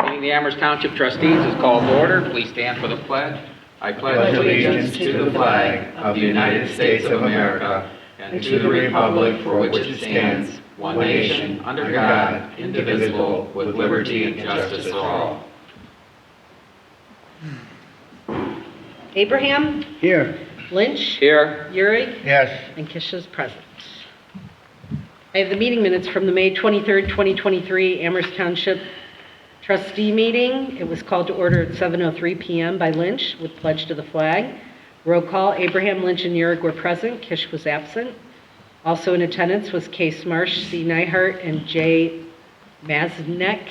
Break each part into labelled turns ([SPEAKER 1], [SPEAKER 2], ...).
[SPEAKER 1] Meeting the Amherst Township Trustees is called to order. Please stand for the pledge. I pledge allegiance to the flag of the United States of America and to the republic for which it stands, one nation, under God, indivisible, with liberty and justice for all.
[SPEAKER 2] Abraham?
[SPEAKER 3] Here.
[SPEAKER 2] Lynch?
[SPEAKER 1] Here.
[SPEAKER 2] Euring?
[SPEAKER 3] Yes.
[SPEAKER 2] And Kish is present. I have the meeting minutes from the May 23rd, 2023 Amherst Township Trustee meeting. It was called to order at 7:03 p.m. by Lynch with pledge to the flag. Roll call, Abraham, Lynch, and Euring were present. Kish was absent. Also in attendance was Case Marsh, C. Nyhart, and J. Mazanek.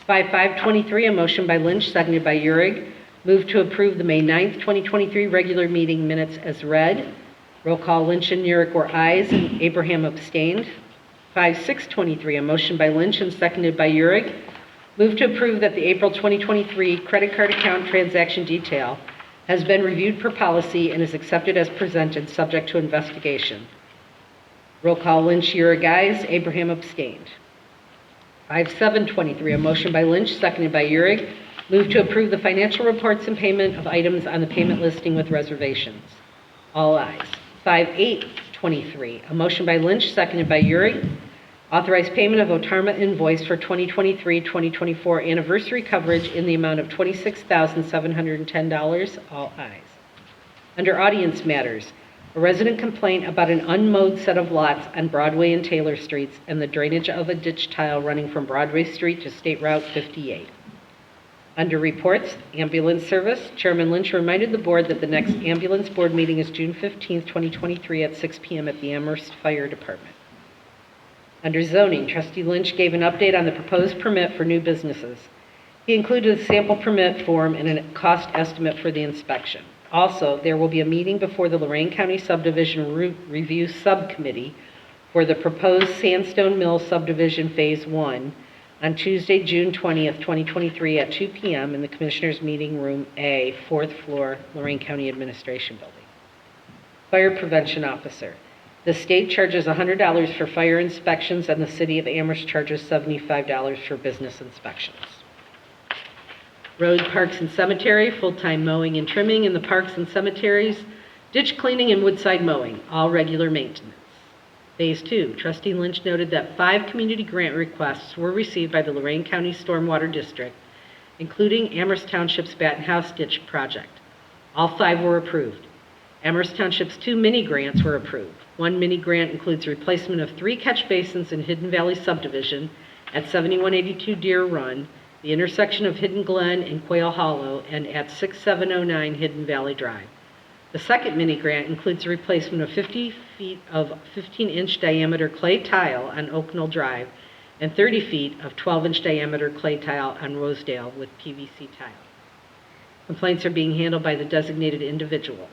[SPEAKER 2] 5-5-23, a motion by Lynch, seconded by Euring. Move to approve the May 9th, 2023 regular meeting minutes as read. Roll call, Lynch and Euring were ayes, and Abraham abstained. 5-6-23, a motion by Lynch and seconded by Euring. Move to approve that the April 2023 credit card account transaction detail has been reviewed per policy and is accepted as presented, subject to investigation. Roll call, Lynch, Euring ayes, Abraham abstained. 5-7-23, a motion by Lynch, seconded by Euring. Move to approve the financial reports and payment of items on the payment listing with reservations. All ayes. 5-8-23, a motion by Lynch, seconded by Euring. Authorize payment of Otarma invoice for 2023-2024 anniversary coverage in the amount of $26,710. All ayes. Under audience matters, a resident complaint about an unmowed set of lots on Broadway and Taylor Streets and the drainage of a ditch tile running from Broadway Street to State Route 58. Under reports, ambulance service, Chairman Lynch reminded the board that the next ambulance board meeting is June 15, 2023 at 6 p.m. at the Amherst Fire Department. Under zoning, Trustee Lynch gave an update on the proposed permit for new businesses. He included a sample permit form and a cost estimate for the inspection. Also, there will be a meeting before the Lorain County Subdivision Review Subcommittee for the proposed Sandstone Mill Subdivision Phase 1 on Tuesday, June 20th, 2023 at 2 p.m. in the Commissioners Meeting Room A, 4th floor, Lorain County Administration Building. Fire Prevention Officer. The state charges $100 for fire inspections and the city of Amherst charges $75 for business inspections. Road, parks, and cemetery, full-time mowing and trimming in the parks and cemeteries, ditch cleaning and woodside mowing, all regular maintenance. Phase 2, Trustee Lynch noted that 5 community grant requests were received by the Lorain County Stormwater District, including Amherst Township's Batten House Ditch Project. All 5 were approved. Amherst Township's 2 mini grants were approved. 1 mini grant includes replacement of 3 catch basins in Hidden Valley Subdivision at 7182 Deer Run, the intersection of Hidden Glen and Quail Hollow, and at 6709 Hidden Valley Drive. The second mini grant includes the replacement of 50 feet of 15-inch diameter clay tile on Oak Knoll Drive and 30 feet of 12-inch diameter clay tile on Rosedale with PVC tile. Complaints are being handled by the designated individuals.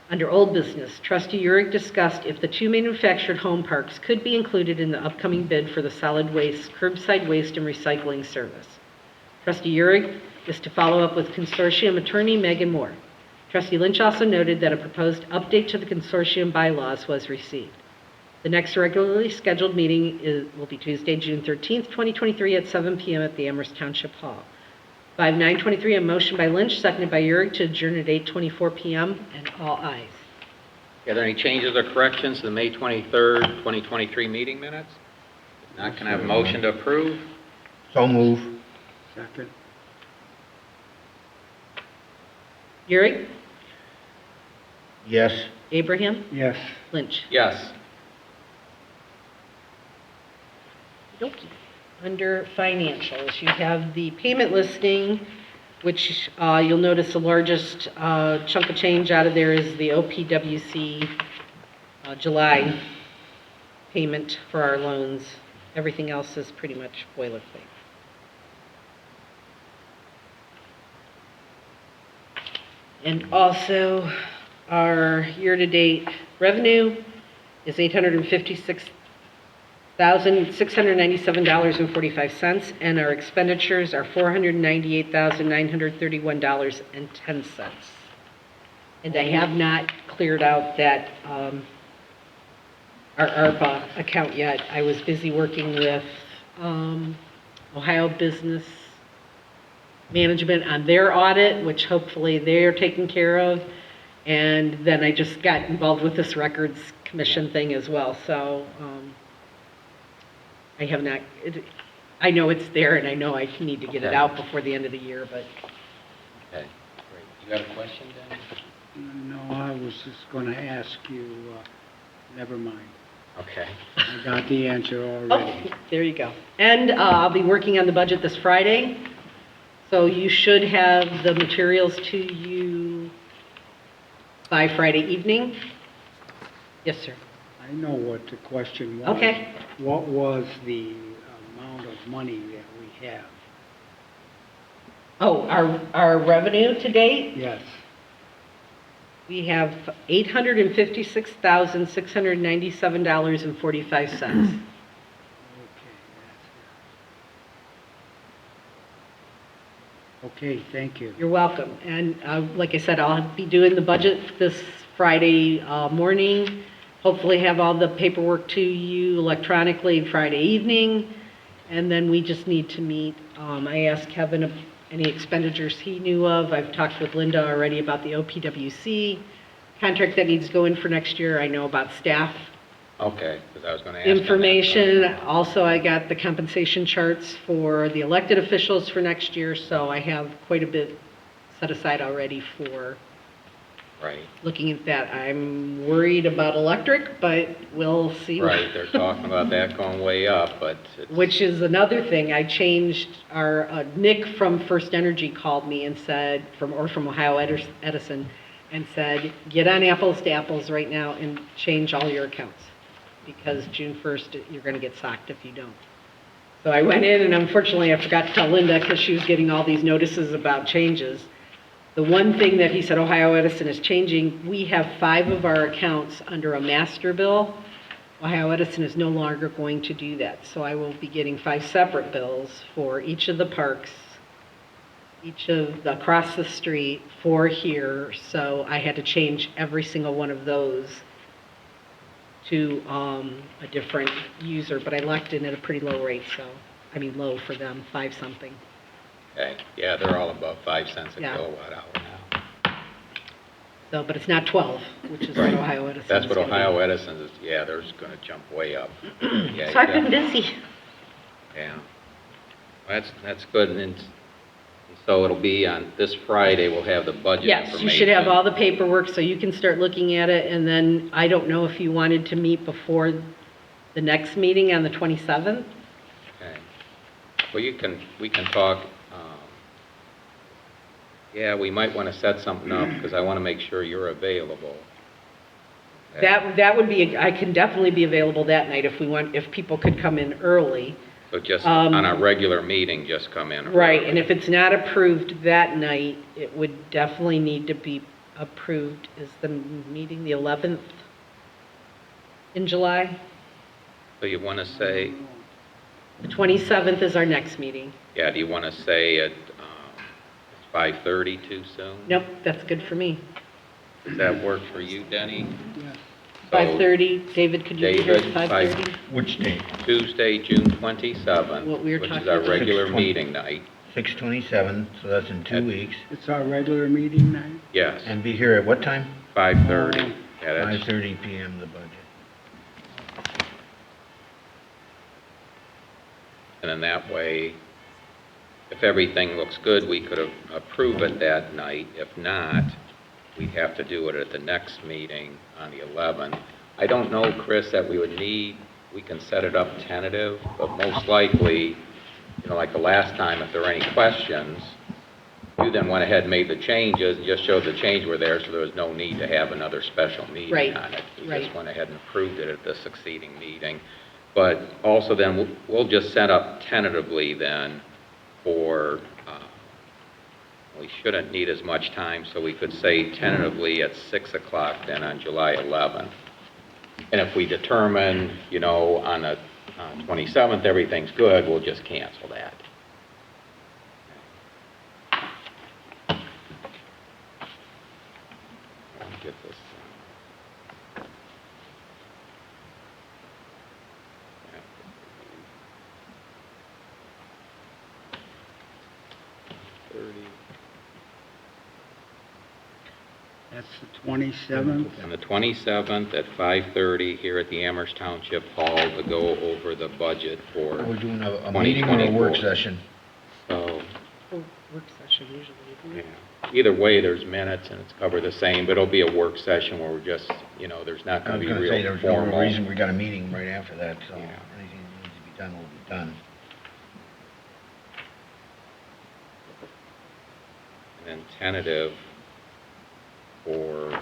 [SPEAKER 2] Under old business, Trustee Euring discussed if the 2 manufactured home parks could be included in the upcoming bid for the solid waste, curbside waste, and recycling service. Trustee Euring is to follow up with consortium attorney Megan Moore. Trustee Lynch also noted that a proposed update to the consortium bylaws was received. The next regularly scheduled meeting will be Tuesday, June 13th, 2023 at 7 p.m. at the Amherst Township Hall. 5-9-23, a motion by Lynch, seconded by Euring to adjourn at 8:24 p.m. and all ayes.
[SPEAKER 1] Are there any changes or corrections to the May 23rd, 2023 meeting minutes? If not, can I have a motion to approve?
[SPEAKER 3] So move. Second.
[SPEAKER 2] Euring?
[SPEAKER 3] Yes.
[SPEAKER 2] Abraham?
[SPEAKER 3] Yes.
[SPEAKER 2] Lynch?
[SPEAKER 1] Yes.
[SPEAKER 2] Okay. Under financials, you have the payment listing, which you'll notice the largest chunk of change out of there is the OPWC July payment for our loans. Everything else is pretty much boilerplate. And also, our year-to-date revenue is $856,697.45, and our expenditures are $498,931.10. And I have not cleared out that our ARPA account yet. I was busy working with Ohio Business Management on their audit, which hopefully they're taking care of. And then I just got involved with this Records Commission thing as well. So I have not, I know it's there and I know I need to get it
[SPEAKER 1] Okay.
[SPEAKER 2] out before the end of the year, but
[SPEAKER 1] Okay, great. You got a question, Danny?
[SPEAKER 4] No, I was just going to ask you, never mind.
[SPEAKER 1] Okay.
[SPEAKER 4] I got the answer
[SPEAKER 2] oh,
[SPEAKER 4] already.
[SPEAKER 2] there you go. And I'll be working on the budget this Friday. So you should have the materials to you by Friday evening. Yes, sir.
[SPEAKER 4] I know what the question was.
[SPEAKER 2] Okay.
[SPEAKER 4] What was the amount of money that we have?
[SPEAKER 2] Oh, our revenue to date,
[SPEAKER 4] Yes.
[SPEAKER 2] we have $856,697.45.
[SPEAKER 4] Okay. That's it. Okay, thank you.
[SPEAKER 2] You're welcome. And like I said, I'll be doing the budget this Friday morning. Hopefully have all the paperwork to you electronically Friday evening. And then we just need to meet. I asked Kevin if any expenditures he knew of. I've talked with Linda already about the OPWC contract that needs to go in for next year. I know about staff
[SPEAKER 1] Okay, because I was going to ask. on that.
[SPEAKER 2] information. Also, I got the compensation charts for the elected officials for next year, so I have quite a bit set aside already for
[SPEAKER 1] Right,
[SPEAKER 2] looking at that. I'm worried about electric, but we'll see.
[SPEAKER 1] right. They're talking about that going way up, but it's.
[SPEAKER 2] Which is another thing. I changed our, Nick from First Energy called me and said, from Ohio Edison, and said, get on apples to apples right now and change all your accounts. Because June 1st, you're going to get socked if you don't. So I went in and unfortunately I forgot to tell Linda because she was getting all these notices about changes. The one thing that he said Ohio Edison is changing, we have 5 of our accounts under a master bill. Ohio Edison is no longer going to do that. So I will be getting 5 separate bills for each of the parks, each of the across the street, 4 here. So I had to change every single one of those to a different user, but I locked in at a pretty low rate, so, I mean, low for them, 5 something.
[SPEAKER 1] Okay, yeah, they're all above 5 cents a
[SPEAKER 2] Yeah.
[SPEAKER 1] kilowatt hour now.
[SPEAKER 2] So, but it's not 12, which is what
[SPEAKER 1] Right.
[SPEAKER 2] Ohio Edison
[SPEAKER 1] That's
[SPEAKER 2] is
[SPEAKER 1] what
[SPEAKER 2] gonna be.
[SPEAKER 1] Ohio Edison is, yeah, they're just going to jump way up. Yeah,
[SPEAKER 2] So I've
[SPEAKER 1] yeah.
[SPEAKER 2] been busy.
[SPEAKER 1] Yeah. That's good, and so it'll be on this Friday, we'll have the budget information.
[SPEAKER 2] Yes, you should have all the paperwork, so you can start looking at it, and then, I don't know if you wanted to meet before the next meeting on the 27th?
[SPEAKER 1] Okay. Well, we can talk, yeah, we might want to set something up, because I want to make sure you're available. Okay.
[SPEAKER 2] That would be, I can definitely be available that night if people could come in early.
[SPEAKER 1] So just on a regular meeting, just come in.
[SPEAKER 2] Right,
[SPEAKER 1] early.
[SPEAKER 2] and if it's not approved that night, it would definitely need to be approved. Is the meeting the 11th in July?
[SPEAKER 1] So you want to say,
[SPEAKER 2] The 27th is our next meeting.
[SPEAKER 1] yeah, do you want to say at 5:30 too soon?
[SPEAKER 2] Nope, that's good for me.
[SPEAKER 1] Does that work for you, Denny?
[SPEAKER 4] Yes.
[SPEAKER 1] So
[SPEAKER 2] 5:30, David, could you be here at
[SPEAKER 1] David,
[SPEAKER 2] 5:30?
[SPEAKER 3] Which date?
[SPEAKER 1] Tuesday, June 27th,
[SPEAKER 2] What we were
[SPEAKER 1] which is
[SPEAKER 2] talking
[SPEAKER 1] our
[SPEAKER 2] about.
[SPEAKER 1] regular
[SPEAKER 3] 6:20.
[SPEAKER 1] meeting night.
[SPEAKER 3] 6/27, so that's in 2
[SPEAKER 1] At-
[SPEAKER 3] weeks.
[SPEAKER 4] It's our regular meeting night?
[SPEAKER 1] Yes,
[SPEAKER 3] And be here at what time?
[SPEAKER 1] 5:30. Yeah, that's,
[SPEAKER 3] 5:30 PM, the budget.
[SPEAKER 1] and then that way, if everything looks good, we could approve it that night. If not, we'd have to do it at the next meeting on the 11th. I don't know, Chris, that we would need, we can set it up tentative, but most likely, you know, like the last time, if there are any questions, you then went ahead and made the changes, and just showed the change were there, so there was no need to have another special meeting
[SPEAKER 2] Right,
[SPEAKER 1] on it. We
[SPEAKER 2] right.
[SPEAKER 1] just went ahead and approved it at the succeeding meeting. But also then, we'll just set up tentatively then for, we shouldn't need as much time, so we could say tentatively at 6 o'clock then on July 11th. And if we determine, you know, on the 27th, everything's good, we'll just cancel that. Let me get this.
[SPEAKER 4] That's the 27th.
[SPEAKER 1] On the 27th at 5:30 here at the Amherst Township Hall to go over the budget for,
[SPEAKER 3] We're doing a meeting or a work
[SPEAKER 1] 2024.
[SPEAKER 3] session?
[SPEAKER 1] so,
[SPEAKER 2] Work session usually, isn't
[SPEAKER 1] yeah.
[SPEAKER 2] it?
[SPEAKER 1] Either way, there's minutes and it's covered the same, but it'll be a work session where we're just, there's not
[SPEAKER 3] I
[SPEAKER 1] going
[SPEAKER 3] was
[SPEAKER 1] to be
[SPEAKER 3] gonna say,
[SPEAKER 1] real
[SPEAKER 3] there's no
[SPEAKER 1] formal.
[SPEAKER 3] reason we got a meeting right after that, so
[SPEAKER 1] Yeah.
[SPEAKER 3] anything that needs to be done will be done.
[SPEAKER 1] And then tentative for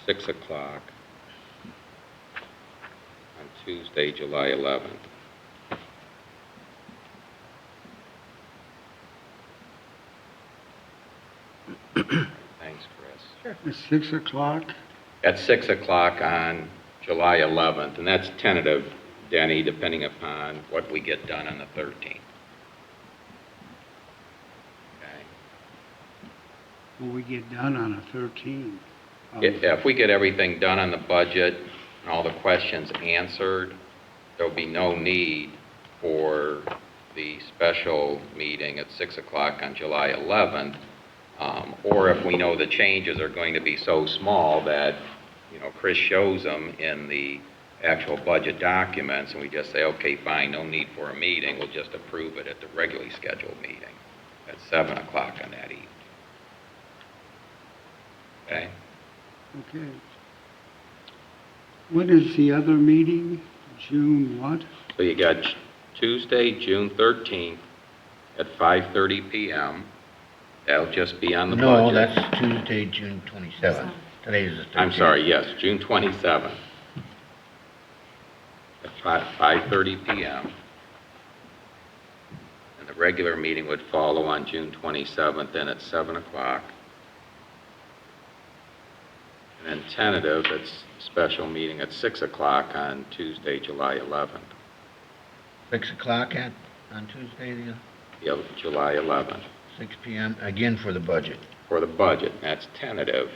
[SPEAKER 1] 6 o'clock on Tuesday, July 11th. Thanks, Chris.
[SPEAKER 4] At 6 o'clock?
[SPEAKER 1] At 6 o'clock on July 11th, and that's tentative, Denny, depending upon what we get done on the 13th. Okay?
[SPEAKER 4] Will we get done on the 13th?
[SPEAKER 1] If we get everything done on the budget and all the questions answered, there'll be no need for the special meeting at 6 o'clock on July 11th. Or if we know the changes are going to be so small that, Chris shows them in the actual budget documents, and we just say, okay, fine, no need for a meeting, we'll just approve it at the regularly scheduled meeting at 7 o'clock on that evening. Okay?
[SPEAKER 4] Okay. When is the other meeting? June what?
[SPEAKER 1] So you got Tuesday, June 13th at 5:30 PM. That'll just be on the
[SPEAKER 3] No,
[SPEAKER 1] budget.
[SPEAKER 3] that's Tuesday, June 27th. Today is the 13th.
[SPEAKER 1] I'm sorry, yes, June 27th at 5:30 PM. And the regular meeting would follow on June 27th and at 7 o'clock. And then tentative, it's special meeting at 6 o'clock on Tuesday, July 11th.
[SPEAKER 3] 6 o'clock on Tuesday,
[SPEAKER 1] July 11th.
[SPEAKER 3] 6 PM, again for the budget.
[SPEAKER 1] For the budget, that's tentative.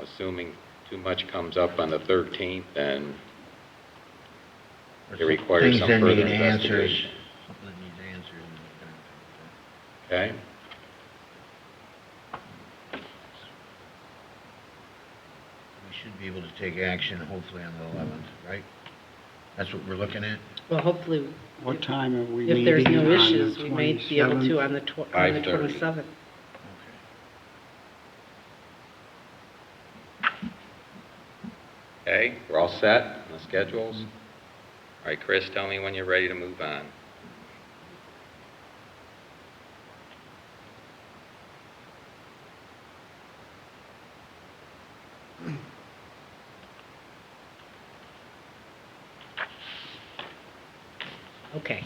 [SPEAKER 1] Assuming too much comes up on the 13th, then it requires some
[SPEAKER 3] Things that
[SPEAKER 1] further
[SPEAKER 3] need answers.
[SPEAKER 1] investigation.
[SPEAKER 3] Something that needs answers.
[SPEAKER 1] Okay?
[SPEAKER 3] We should be able to take action hopefully on the 11th, right? That's what we're looking at?
[SPEAKER 2] Well, hopefully,
[SPEAKER 4] What time are we
[SPEAKER 2] if
[SPEAKER 4] meeting
[SPEAKER 2] there's no
[SPEAKER 4] on the
[SPEAKER 2] issues, we may be able to
[SPEAKER 4] 27th?
[SPEAKER 2] on the
[SPEAKER 1] 5:30.
[SPEAKER 2] 27th.
[SPEAKER 1] Okay, we're all set on the schedules? All right, Chris, tell me when you're ready to move on.
[SPEAKER 2] Okay.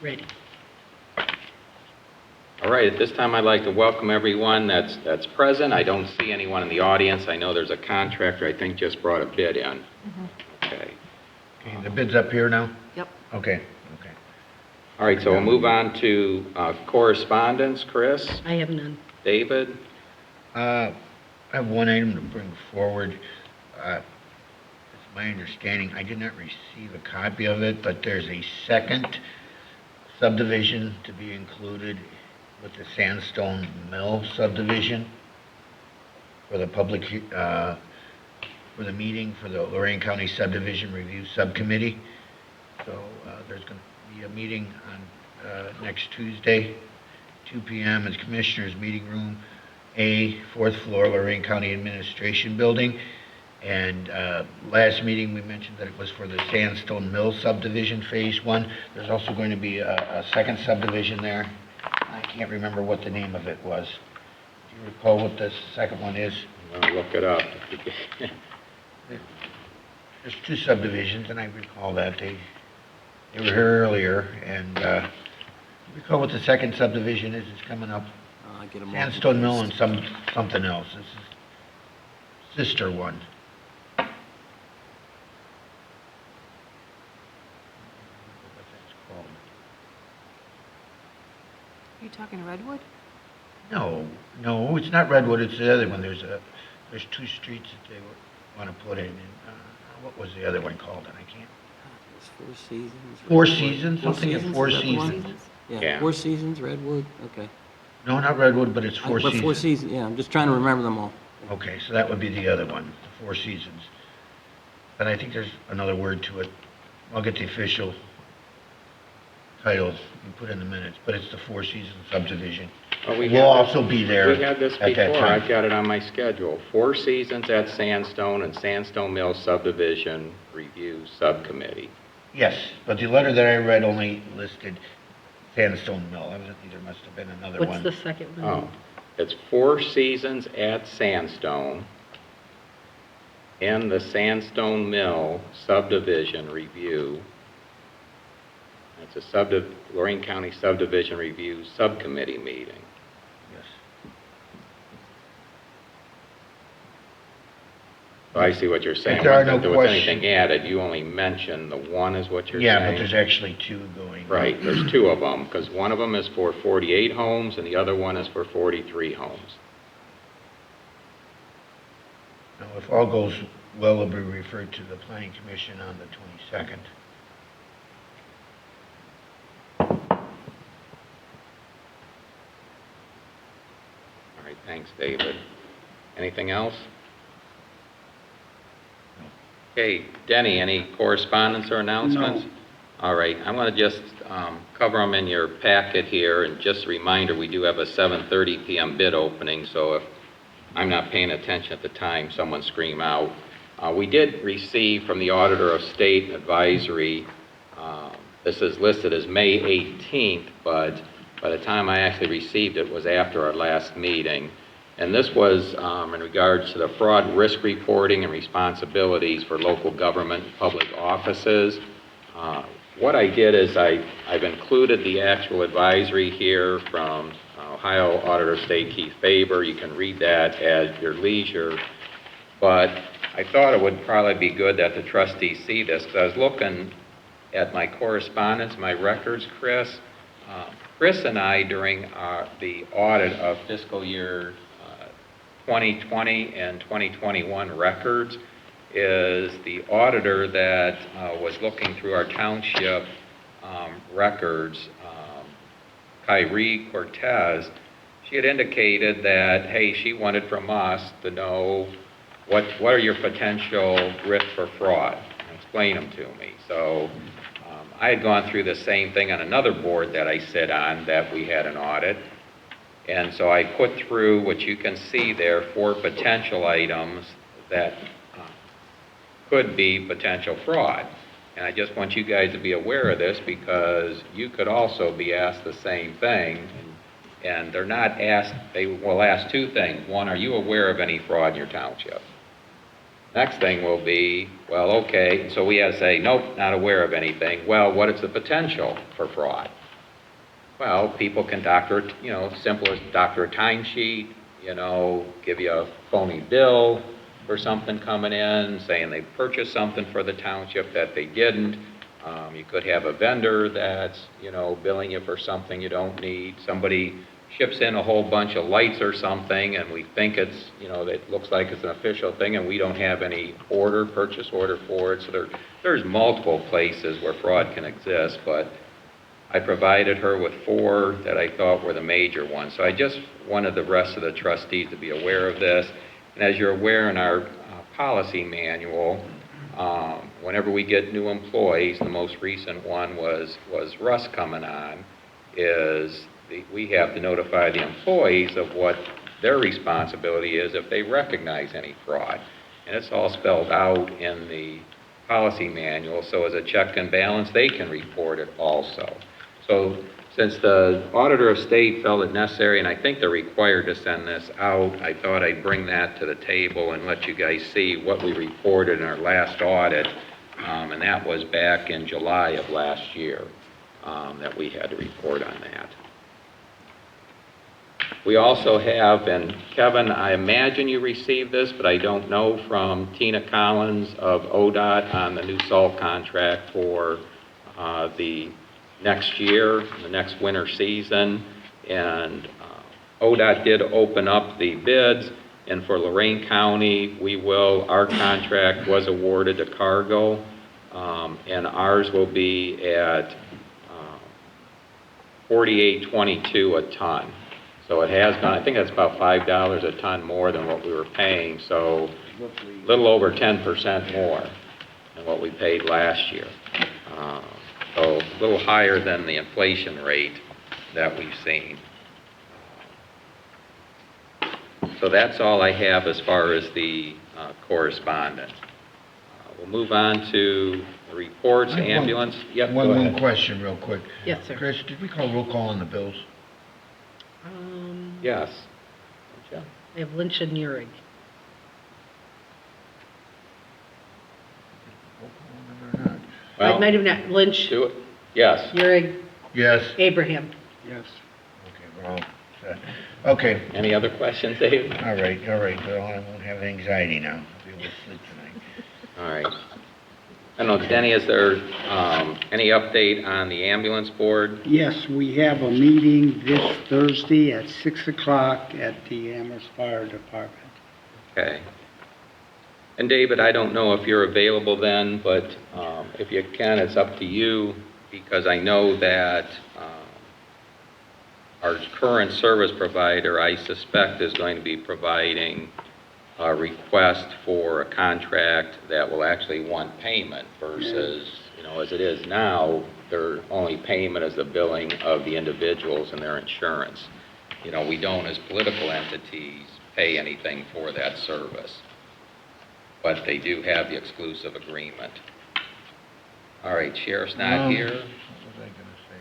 [SPEAKER 2] Ready.
[SPEAKER 1] All right, at this time, I'd like to welcome everyone that's present. I don't see anyone in the audience. I know there's a contractor, I think, just brought a bid in. Okay.
[SPEAKER 3] Okay, the bid's up here now?
[SPEAKER 2] Yep.
[SPEAKER 3] Okay.
[SPEAKER 1] All right, so we'll move on to correspondence. Chris,
[SPEAKER 2] I have none.
[SPEAKER 1] David?
[SPEAKER 3] I have one item to bring forward. It's my understanding, I did not receive a copy of it, but there's a second subdivision to be included with the Sandstone Mill subdivision for the public, for the meeting for the Lorraine County Subdivision Review Subcommittee. So there's going to be a meeting on next Tuesday, 2 p.m. at Commissioners Meeting Room A, 4th floor, Lorraine County Administration Building. And last meeting, we mentioned that it was for the Sandstone Mill subdivision, Phase 1. There's also going to be a second subdivision there. I can't remember what the name of it was. Do you recall what the second one is?
[SPEAKER 1] I'm going to look it up.
[SPEAKER 3] There's two subdivisions, and I recall that. They were here earlier, and recall what the second subdivision is. It's coming up. Sandstone Mill and something else. This is sister one.
[SPEAKER 5] Are you talking Redwood?
[SPEAKER 3] No, it's not Redwood, it's the other one. There's two streets that they want to put in. And, what was the other one called? And I can't.
[SPEAKER 5] It's Four Seasons.
[SPEAKER 3] Four
[SPEAKER 5] Redwood.
[SPEAKER 3] Seasons? Something at Four
[SPEAKER 5] is that the one?
[SPEAKER 3] Seasons.
[SPEAKER 1] Yeah.
[SPEAKER 5] Yeah, Four Seasons, Redwood, okay.
[SPEAKER 3] No, not Redwood, but it's Four
[SPEAKER 6] But Four
[SPEAKER 3] Seasons.
[SPEAKER 6] Seasons, yeah, I'm just trying to remember them all.
[SPEAKER 3] Okay, so that would be the other one, the Four Seasons. But I think there's another word to it. I'll get the official title and put in the minutes, but it's the Four Seasons subdivision.
[SPEAKER 1] Well, we
[SPEAKER 3] We'll
[SPEAKER 1] had
[SPEAKER 3] also be there
[SPEAKER 1] We had this
[SPEAKER 3] at that
[SPEAKER 1] before, I've
[SPEAKER 3] time.
[SPEAKER 1] got it on my schedule. Four Seasons at Sandstone and Sandstone Mill Subdivision Review Subcommittee.
[SPEAKER 3] Yes, but the letter that I read only listed Sandstone Mill. Evidently, there must have been another one.
[SPEAKER 2] What's the second one?
[SPEAKER 1] Oh, it's Four Seasons at Sandstone and the Sandstone Mill Subdivision Review. It's a Lorraine County Subdivision Review Subcommittee meeting.
[SPEAKER 3] Yes.
[SPEAKER 1] So I see what you're saying.
[SPEAKER 3] If there are
[SPEAKER 1] Wasn't
[SPEAKER 3] no
[SPEAKER 1] there was
[SPEAKER 3] questions-
[SPEAKER 1] anything added, you only mentioned the one is what you're saying?
[SPEAKER 3] Yeah, but there's actually two going.
[SPEAKER 1] Right, there's two of them, because one of them is for 48 homes and the other one is for 43 homes.
[SPEAKER 3] Now, if all goes well, it'll be referred to the Planning Commission on the 22nd.
[SPEAKER 1] All right, thanks, David. Anything else? Okay, Denny, any correspondence or announcements?
[SPEAKER 4] No.
[SPEAKER 1] All right, I'm going to just cover them in your packet here, and just a reminder, we do have a 7:30 PM bid opening, so if I'm not paying attention at the time, someone scream out. We did receive from the Auditor of State advisory, this is listed as May 18th, but by the time I actually received it was after our last meeting. And this was in regards to the fraud risk reporting and responsibilities for local government and public offices. What I did is I've included the actual advisory here from Ohio Auditor of State Keith Faber. You can read that at your leisure. But I thought it would probably be good that the trustees see this, because I was looking at my correspondence, my records, Chris. Chris and I, during the audit of fiscal year 2020 and 2021 records, is the auditor that was looking through our township records, Kyrie Cortez. She had indicated that, hey, she wanted from us to know what are your potential risks for fraud, and explain them to me. So I had gone through the same thing on another board that I sit on that we had an audit. And so I put through what you can see there, 4 potential items that could be potential fraud. And I just want you guys to be aware of this, because you could also be asked the same thing. And they're not asked, they will ask 2 things. One, are you aware of any fraud in your township? Next thing will be, well, okay, so we have to say, nope, not aware of anything. Well, what is the potential for fraud? Well, people can doctor, simple as doctor a timesheet, give you a phony bill for something coming in, saying they purchased something for the township that they didn't. You could have a vendor that's, billing you for something you don't need. Somebody ships in a whole bunch of lights or something, and we think it's, it looks like it's an official thing, and we don't have any purchase order for it. So there's multiple places where fraud can exist, but I provided her with 4 that I thought were the major ones. So I just wanted the rest of the trustees to be aware of this. And as you're aware, in our policy manual, whenever we get new employees, the most recent one was Russ coming on, we have to notify the employees of what their responsibility is if they recognize any fraud. And it's all spelled out in the policy manual, so as a check and balance, they can report it also. So since the Auditor of State felt it necessary, and I think they're required to send this out, I thought I'd bring that to the table and let you guys see what we reported in our last audit, and that was back in July of last year that we had to report on that. We also have, and Kevin, I imagine you received this, but I don't know, from Tina Collins of ODOT on the new salt contract for the next year, the next winter season. And ODOT did open up the bids, and for Lorraine County, our contract was awarded to Cargo, and ours will be at $48.22 a ton. So it has gone, I think that's about $5 a ton more than what we were paying, so a little over 10% more than what we paid last year. So a little higher than the inflation rate that we've seen. So that's all I have as far as the correspondence. We'll move on to the reports,
[SPEAKER 3] I have one-
[SPEAKER 1] ambulance. Yep, go
[SPEAKER 3] One
[SPEAKER 1] ahead.
[SPEAKER 3] question real quick.
[SPEAKER 2] Yes, sir.
[SPEAKER 3] Chris, did we call roll call on the bills?
[SPEAKER 1] Yes.
[SPEAKER 2] I have Lynch and Neurig.
[SPEAKER 3] Roll call on them or not?
[SPEAKER 2] I
[SPEAKER 1] Well,
[SPEAKER 2] might have not, Lynch,
[SPEAKER 1] do it. Yes.
[SPEAKER 2] Neurig,
[SPEAKER 3] Yes.
[SPEAKER 2] Abraham.
[SPEAKER 4] Yes.
[SPEAKER 3] Okay, we're all set. Okay,
[SPEAKER 1] Any other questions, Dave?
[SPEAKER 3] all right, well, I won't have anxiety now. I'll be able to sleep tonight.
[SPEAKER 1] All right. I don't know, Denny, is there any update on the ambulance board?
[SPEAKER 4] Yes, we have a meeting this Thursday at 6 o'clock at the Amherst Fire Department.
[SPEAKER 1] Okay. And David, I don't know if you're available then, but if you can, it's up to you, because I know that our current service provider, I suspect, is going to be providing a request for a contract that will actually want payment versus, as it is now, their only payment is the billing of the individuals and their insurance. We don't, as political entities, pay anything for that service, but they do have the exclusive agreement. All right, Sheriff's not here.
[SPEAKER 3] What was I going to say?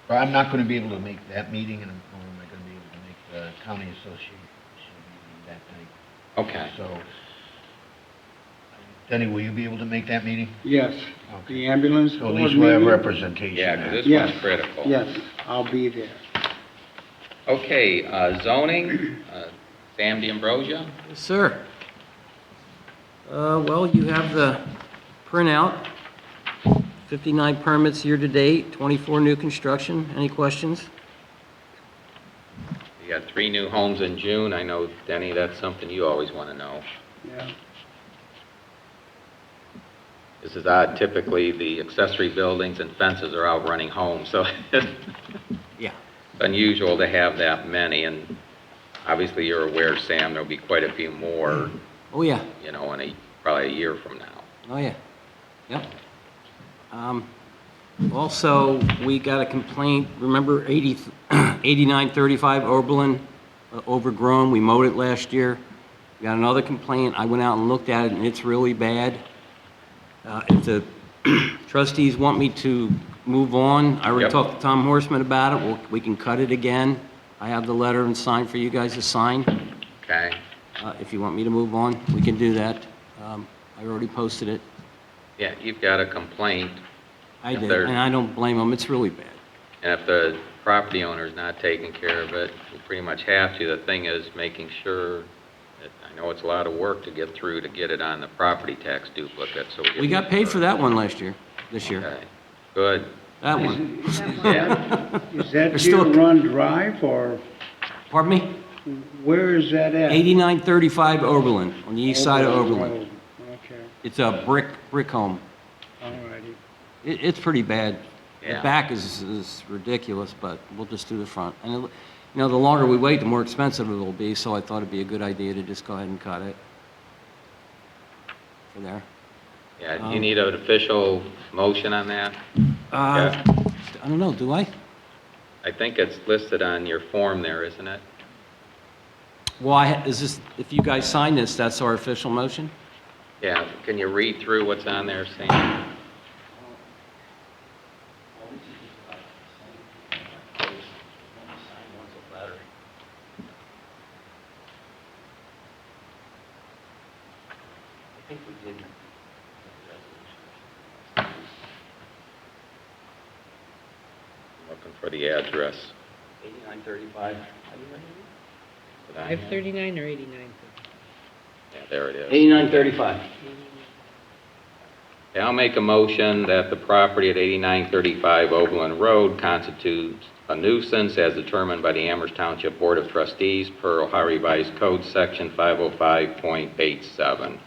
[SPEAKER 3] Well, I'm not going to be able to make that meeting, and nor am I going to be able to make the county association meeting that night.
[SPEAKER 1] Okay.
[SPEAKER 3] So, Denny, will you be able to make that meeting?
[SPEAKER 4] Yes,
[SPEAKER 3] Okay.
[SPEAKER 4] the ambulance
[SPEAKER 3] So
[SPEAKER 4] board
[SPEAKER 3] at least we'll have
[SPEAKER 4] meeting?
[SPEAKER 3] representation.
[SPEAKER 1] Yeah,
[SPEAKER 3] there.
[SPEAKER 1] because this
[SPEAKER 4] Yes.
[SPEAKER 1] one's critical.
[SPEAKER 4] Yes, I'll be there.
[SPEAKER 1] Okay, zoning, Sam D'Ambrosio?
[SPEAKER 6] Yes, sir. Well, you have the printout, 59 permits year-to-date, 24 new construction. Any questions?
[SPEAKER 1] You got 3 new homes in June. I know, Denny, that's something you always want to know.
[SPEAKER 4] Yeah.
[SPEAKER 1] This is odd. Typically, the accessory buildings and fences are out running homes, so
[SPEAKER 6] Yeah.
[SPEAKER 1] it's unusual to have that many. And obviously, you're aware, Sam, there'll be quite a few more,
[SPEAKER 6] Oh, yeah.
[SPEAKER 1] in probably a year from now.
[SPEAKER 6] Oh, yeah. Yep. Also, we got a complaint, remember 8935 Oberlin, overgrown, we mowed it last year. We got another complaint, I went out and looked at it, and it's really bad. If the trustees want me to move on, I already
[SPEAKER 1] Yep.
[SPEAKER 6] talked to Tom Horseman about it, we can cut it again. I have the letter and sign for you guys to sign.
[SPEAKER 1] Okay?
[SPEAKER 6] If you want me to move on, we can do that. I already posted it.
[SPEAKER 1] Yeah, you've got a complaint,
[SPEAKER 6] I
[SPEAKER 1] If
[SPEAKER 6] did,
[SPEAKER 1] they're-
[SPEAKER 6] and I don't blame them, it's really bad.
[SPEAKER 1] and if the property owner's not taking care of it, you pretty much have to. The thing is making sure that, I know it's a lot of work to get through to get it on the property tax duplicate, so
[SPEAKER 6] We got paid for that one this year.
[SPEAKER 1] Okay, good.
[SPEAKER 6] That one.
[SPEAKER 1] Yeah,
[SPEAKER 4] Is that
[SPEAKER 6] There's still a-
[SPEAKER 4] Deer Run Drive, or
[SPEAKER 6] Pardon me?
[SPEAKER 4] where is that at?
[SPEAKER 6] 8935 Oberlin, on the east side of
[SPEAKER 4] Oberlin
[SPEAKER 6] Oberlin.
[SPEAKER 4] Road. Okay,
[SPEAKER 6] It's a brick home.
[SPEAKER 4] all righty.
[SPEAKER 6] It's pretty bad. The
[SPEAKER 1] Yeah.
[SPEAKER 6] back is ridiculous, but we'll just do the front. And, the longer we wait, the more expensive it will be, so I thought it'd be a good idea to just go ahead and cut it. For there.
[SPEAKER 1] yeah, you need an official motion on that?
[SPEAKER 6] I don't know, do I?
[SPEAKER 1] I think it's listed on your form there, isn't it?
[SPEAKER 6] Well, if you guys sign this, that's our official motion?
[SPEAKER 1] Yeah, can you read through what's on there, Sam?
[SPEAKER 6] I think we did.
[SPEAKER 1] I'm looking for the address.
[SPEAKER 6] 8935.
[SPEAKER 1] Did I have-
[SPEAKER 2] 539 or 89?
[SPEAKER 1] Yeah, there it is.
[SPEAKER 6] 8935.
[SPEAKER 1] Okay, I'll make a motion that the property at 8935 Overland Road constitutes a nuisance as determined by the Amherst Township Board of Trustees per Ohio Revised Code Section 505.87.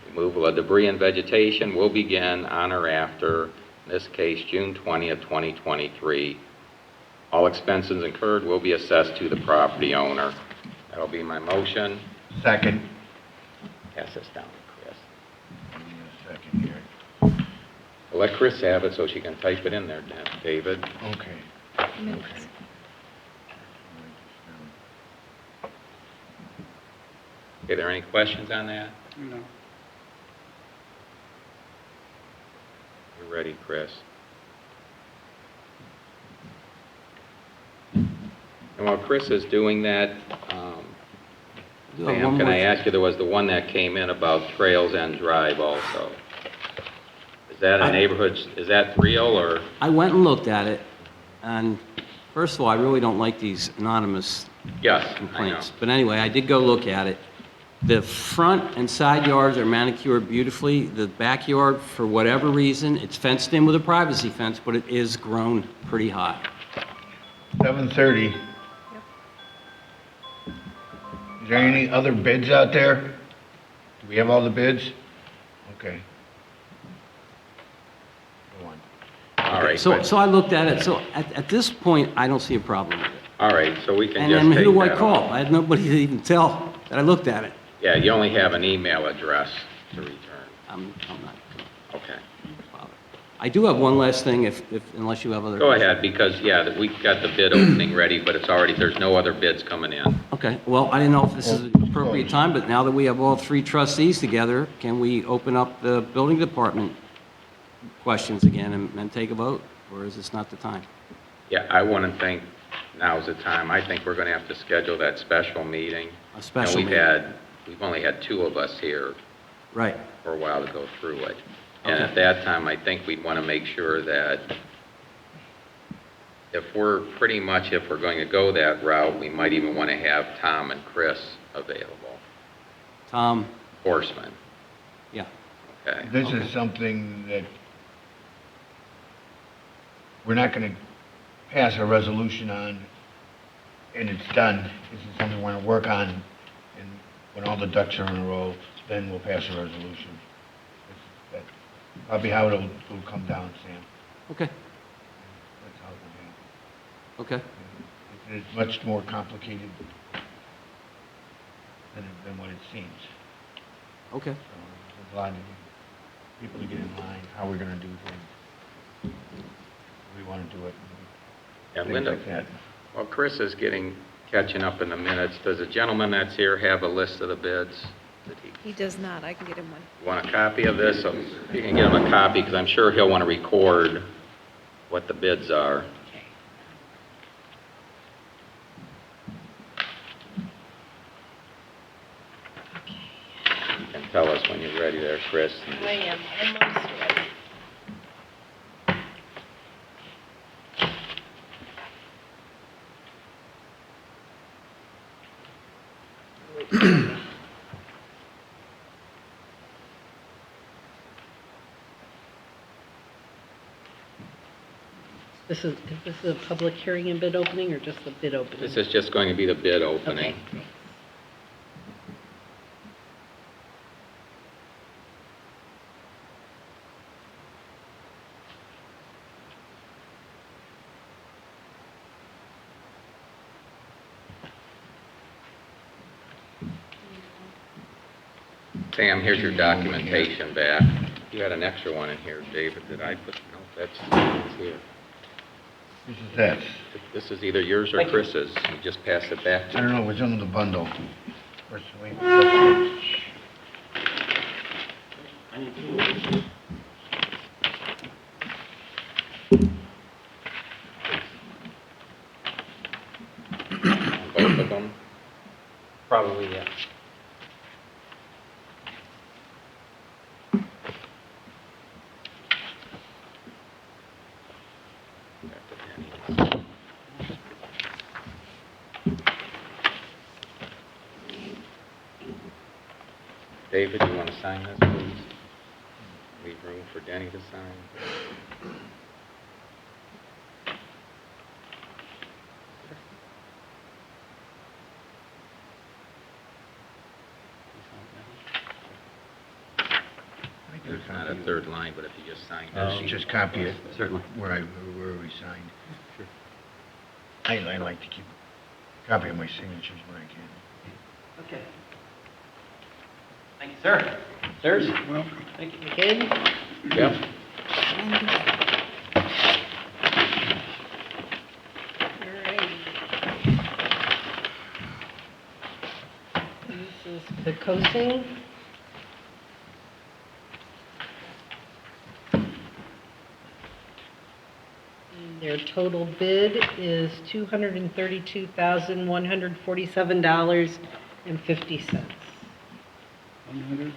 [SPEAKER 1] Removal of debris and vegetation will begin on or after, in this case, June 20th, 2023, All expenses incurred will be assessed to the property owner. That'll be my motion.
[SPEAKER 3] Second.
[SPEAKER 1] Pass this down to Chris.
[SPEAKER 3] Give me a second here.
[SPEAKER 1] We'll let Chris have it so she can type it in there, David.
[SPEAKER 3] Okay.
[SPEAKER 5] Minutes.
[SPEAKER 1] Okay, there any questions on that?
[SPEAKER 4] No.
[SPEAKER 1] You're ready, Chris. And while Chris is doing that,
[SPEAKER 6] Do
[SPEAKER 1] Sam,
[SPEAKER 6] one
[SPEAKER 1] can
[SPEAKER 6] more
[SPEAKER 1] I ask you, there was the one that came in about Trails End Drive also. Is that a neighborhood, is that real or?
[SPEAKER 6] I went and looked at it, and first of all, I really don't like these anonymous
[SPEAKER 1] Yes, I know.
[SPEAKER 6] complaints. But anyway, I did go look at it. The front and side yards are manicured beautifully. The backyard, for whatever reason, it's fenced in with a privacy fence, but it is grown pretty high.
[SPEAKER 3] 7:30. Is there any other bids out there? Do we have all the bids? Okay. Go on.
[SPEAKER 1] All right,
[SPEAKER 6] So,
[SPEAKER 1] but-
[SPEAKER 6] so I looked at it, so at this point, I don't see a problem with it.
[SPEAKER 1] all right, so we can
[SPEAKER 6] And
[SPEAKER 1] just
[SPEAKER 6] then
[SPEAKER 1] take
[SPEAKER 6] who do I
[SPEAKER 1] that
[SPEAKER 6] call?
[SPEAKER 1] off.
[SPEAKER 6] I had nobody to even tell that I looked at it.
[SPEAKER 1] Yeah, you only have an email address to return.
[SPEAKER 6] I'm not
[SPEAKER 1] Okay.
[SPEAKER 6] bothered. I do have one last thing, unless you have other.
[SPEAKER 1] Go ahead, because, yeah, we got the bid opening ready, but it's already, there's no other bids coming in.
[SPEAKER 6] Okay, well, I didn't know if this is an appropriate time, but now that we have all three trustees together, can we open up the building department questions again and take a vote? Or is this not the time?
[SPEAKER 1] Yeah, I wouldn't think now's the time. I think we're gonna have to schedule that special meeting.
[SPEAKER 6] A special
[SPEAKER 1] And
[SPEAKER 6] meeting.
[SPEAKER 1] we've only had two of us here
[SPEAKER 6] Right,
[SPEAKER 1] for a while to go through it. And
[SPEAKER 6] Okay.
[SPEAKER 1] at that time, I think we'd want to make sure that if we're going to go that route, we might even want to have Tom and Chris available.
[SPEAKER 6] Tom,
[SPEAKER 1] Horseman,
[SPEAKER 6] yeah,
[SPEAKER 1] okay?
[SPEAKER 3] This is something that we're not going to pass a resolution on and it's done. This is something we want to work on, and when all the ducks are in a row, then we'll pass a resolution. That's probably how it'll come down, Sam.
[SPEAKER 6] okay,
[SPEAKER 3] That's how it'll
[SPEAKER 6] okay,
[SPEAKER 3] be. It's much more complicated than what it seems.
[SPEAKER 6] okay.
[SPEAKER 3] So there's a lot of people to get in line, how we're gonna do things. We wanna do it.
[SPEAKER 1] Yeah,
[SPEAKER 3] Things
[SPEAKER 1] Linda,
[SPEAKER 3] like that.
[SPEAKER 1] while Chris is catching up in the minutes, does the gentleman that's here have a list of the bids? Did he
[SPEAKER 5] He does not. I can get him one.
[SPEAKER 1] want a copy of this? So you can get him a copy, because I'm sure he'll want to record what the bids are. You can tell us when you're ready there, Chris.
[SPEAKER 2] I am almost ready. Is this a public hearing and bid opening, or just the bid opening?
[SPEAKER 1] This is just going to be the bid opening.
[SPEAKER 2] Okay.
[SPEAKER 1] Sam, here's your documentation back. You had an extra one in here, David. Did I put, no, that's here.
[SPEAKER 3] This is that.
[SPEAKER 1] This is either yours or Chris's. You just pass it back
[SPEAKER 3] I
[SPEAKER 1] to
[SPEAKER 3] don't know, it's under the bundle. First, wait.
[SPEAKER 1] both of them.
[SPEAKER 6] Probably, yeah.
[SPEAKER 1] David, you want to sign this, please? Leave room for Denny to sign. There's not a third line, but if you just sign this.
[SPEAKER 3] Just copy it.
[SPEAKER 6] Certainly.
[SPEAKER 3] Where we signed.
[SPEAKER 6] Sure.
[SPEAKER 3] I like to keep a copy of my signatures when I can.
[SPEAKER 2] Okay.
[SPEAKER 1] Thank you, sir. Sirs?
[SPEAKER 4] Welcome.
[SPEAKER 2] Thank you. Again?
[SPEAKER 1] Yep.
[SPEAKER 2] All right. This is the coasting. Their total bid is $232,147.50.
[SPEAKER 4] $150.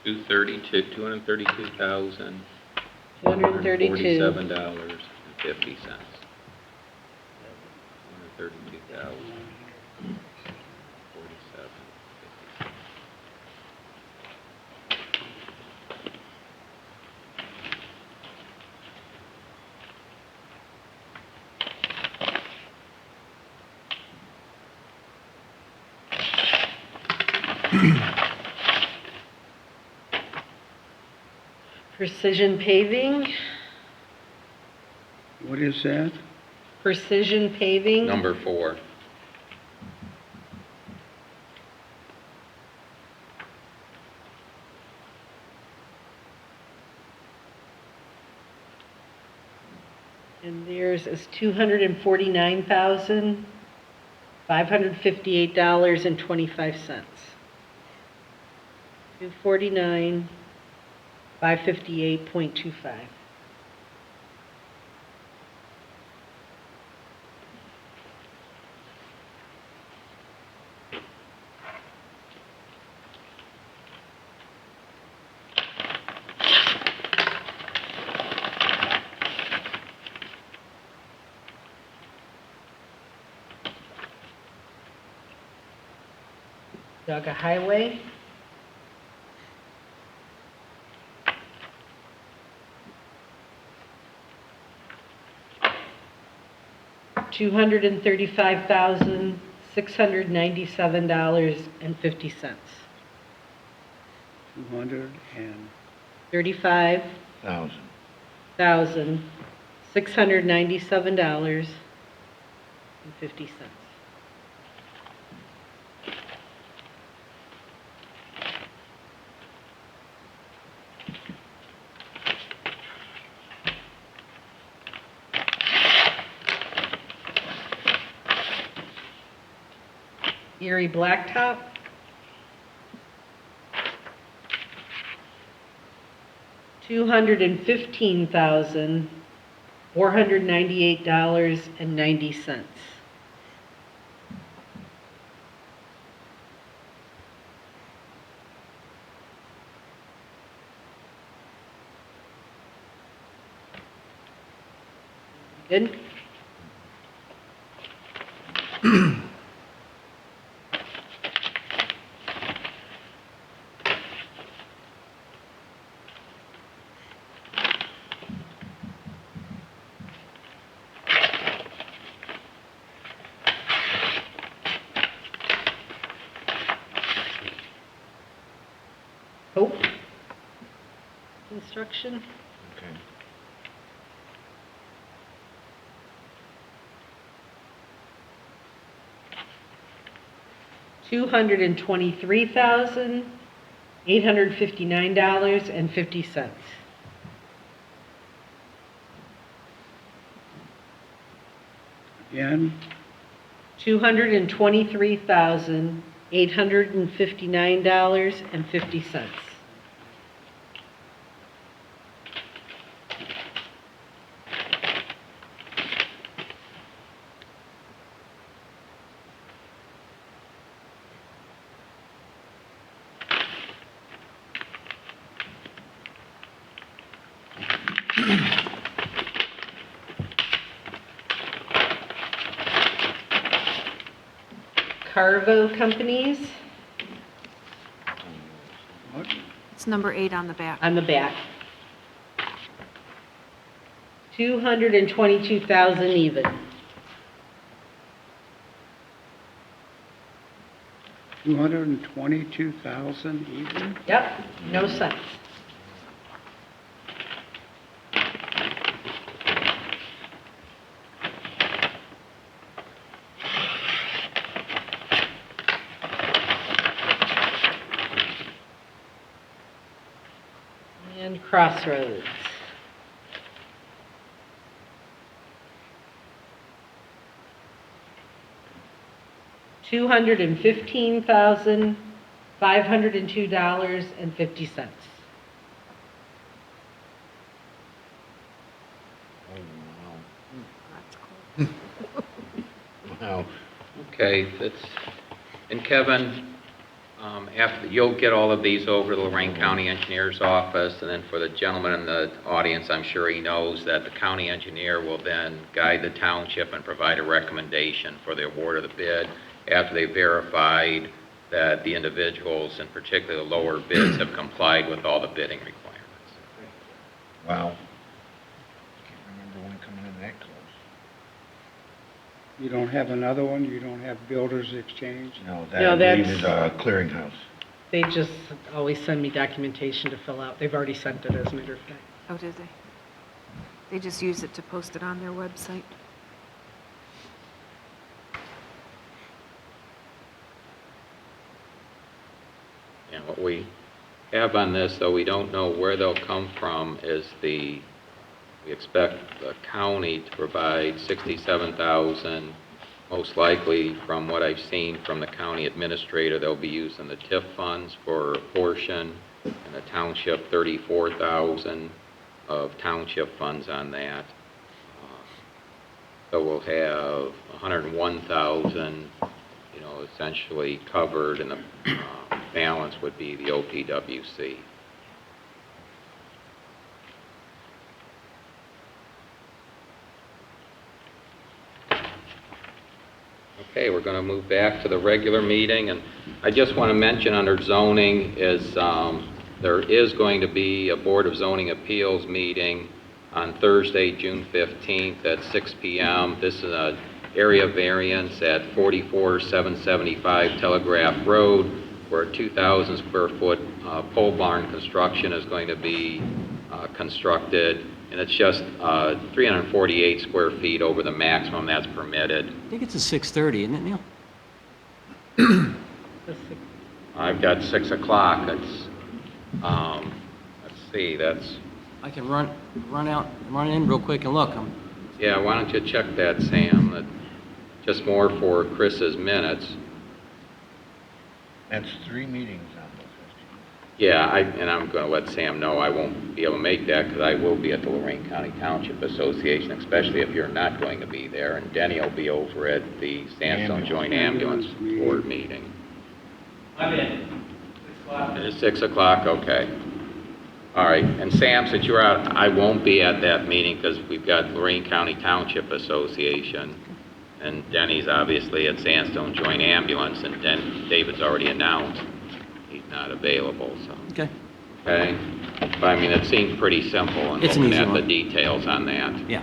[SPEAKER 1] 232,000.
[SPEAKER 2] $232.
[SPEAKER 1] $47.50. 232,047.
[SPEAKER 2] Precision paving.
[SPEAKER 4] What is that?
[SPEAKER 2] Precision paving.
[SPEAKER 1] Number 4.
[SPEAKER 2] And theirs is $249,558.25. 249,558.25. Dogga Highway. $235,697.50.
[SPEAKER 4] 200 and,
[SPEAKER 2] $35,697.50. Erie Blacktop. $215,498.90. Good? Hope Construction.
[SPEAKER 3] Okay.
[SPEAKER 2] $223,859.50.
[SPEAKER 4] again,
[SPEAKER 2] $223,859.50. Carvo Companies
[SPEAKER 4] what?
[SPEAKER 5] It's number 8 on the back.
[SPEAKER 2] on the back. 222,000 even.
[SPEAKER 4] 222,000 even?
[SPEAKER 2] Yep, no cents. Crossroads. $215,502.50.
[SPEAKER 3] Oh, wow.
[SPEAKER 1] Okay, and Kevin, after, you'll get all of these over to the Lorraine County Engineer's office, and then for the gentleman in the audience, I'm sure he knows that the county engineer will then guide the township and provide a recommendation for the award of the bid after they verified that the individuals, in particular the lower bids, have complied with all the bidding requirements.
[SPEAKER 3] Wow. Can't remember one coming in that close.
[SPEAKER 4] You don't have another one? You don't have Builders Exchange?
[SPEAKER 3] No,
[SPEAKER 2] No,
[SPEAKER 3] that I believe
[SPEAKER 2] that's-
[SPEAKER 3] is a clearinghouse.
[SPEAKER 2] They just always send me documentation to fill out. They've already sent it, as a matter of fact.
[SPEAKER 5] Oh, did they? They just use it to post it on their website.
[SPEAKER 1] And what we have on this, though we don't know where they'll come from, is we expect the county to provide $67,000, most likely from what I've seen from the county administrator, they'll be using the TIF funds for a portion, and the township $34,000 of township funds on that. So we'll have $101,000, essentially covered, and the balance would be the OPWC. Okay, we're going to move back to the regular meeting, and I just want to mention under zoning is there is going to be a Board of Zoning Appeals meeting on Thursday, June 15th at 6 p.m. This is an area variance at 44775 Telegraph Road, where a 2,000 square foot pole barn construction is going to be constructed, and it's just 348 square feet over the maximum that's permitted.
[SPEAKER 6] I think it's a 6:30, isn't it, Neil?
[SPEAKER 1] I've got 6 o'clock. It's, let's see, that's,
[SPEAKER 6] I can run in real quick and look.
[SPEAKER 1] yeah, why don't you check that, Sam? Just more for Chris's minutes.
[SPEAKER 3] That's 3 meetings on the 15th.
[SPEAKER 1] Yeah, and I'm going to let Sam know I won't be able to make that because I will be at the Lorraine County Township Association, especially if you're not going to be there. And Denny will be over at the Sandstone Joint Ambulance Board meeting.
[SPEAKER 7] I'm in. 6 o'clock.
[SPEAKER 1] It's 6 o'clock, okay. All right, and Sam, since you're out, I won't be at that meeting because we've got Lorraine County Township Association, and Denny's obviously at Sandstone Joint Ambulance, and David's already announced he's not available, so.
[SPEAKER 6] Okay.
[SPEAKER 1] Okay, but I mean, it seems pretty simple, and
[SPEAKER 6] It's an
[SPEAKER 1] looking
[SPEAKER 6] easy
[SPEAKER 1] at the
[SPEAKER 6] one.
[SPEAKER 1] details on that.
[SPEAKER 6] Yeah.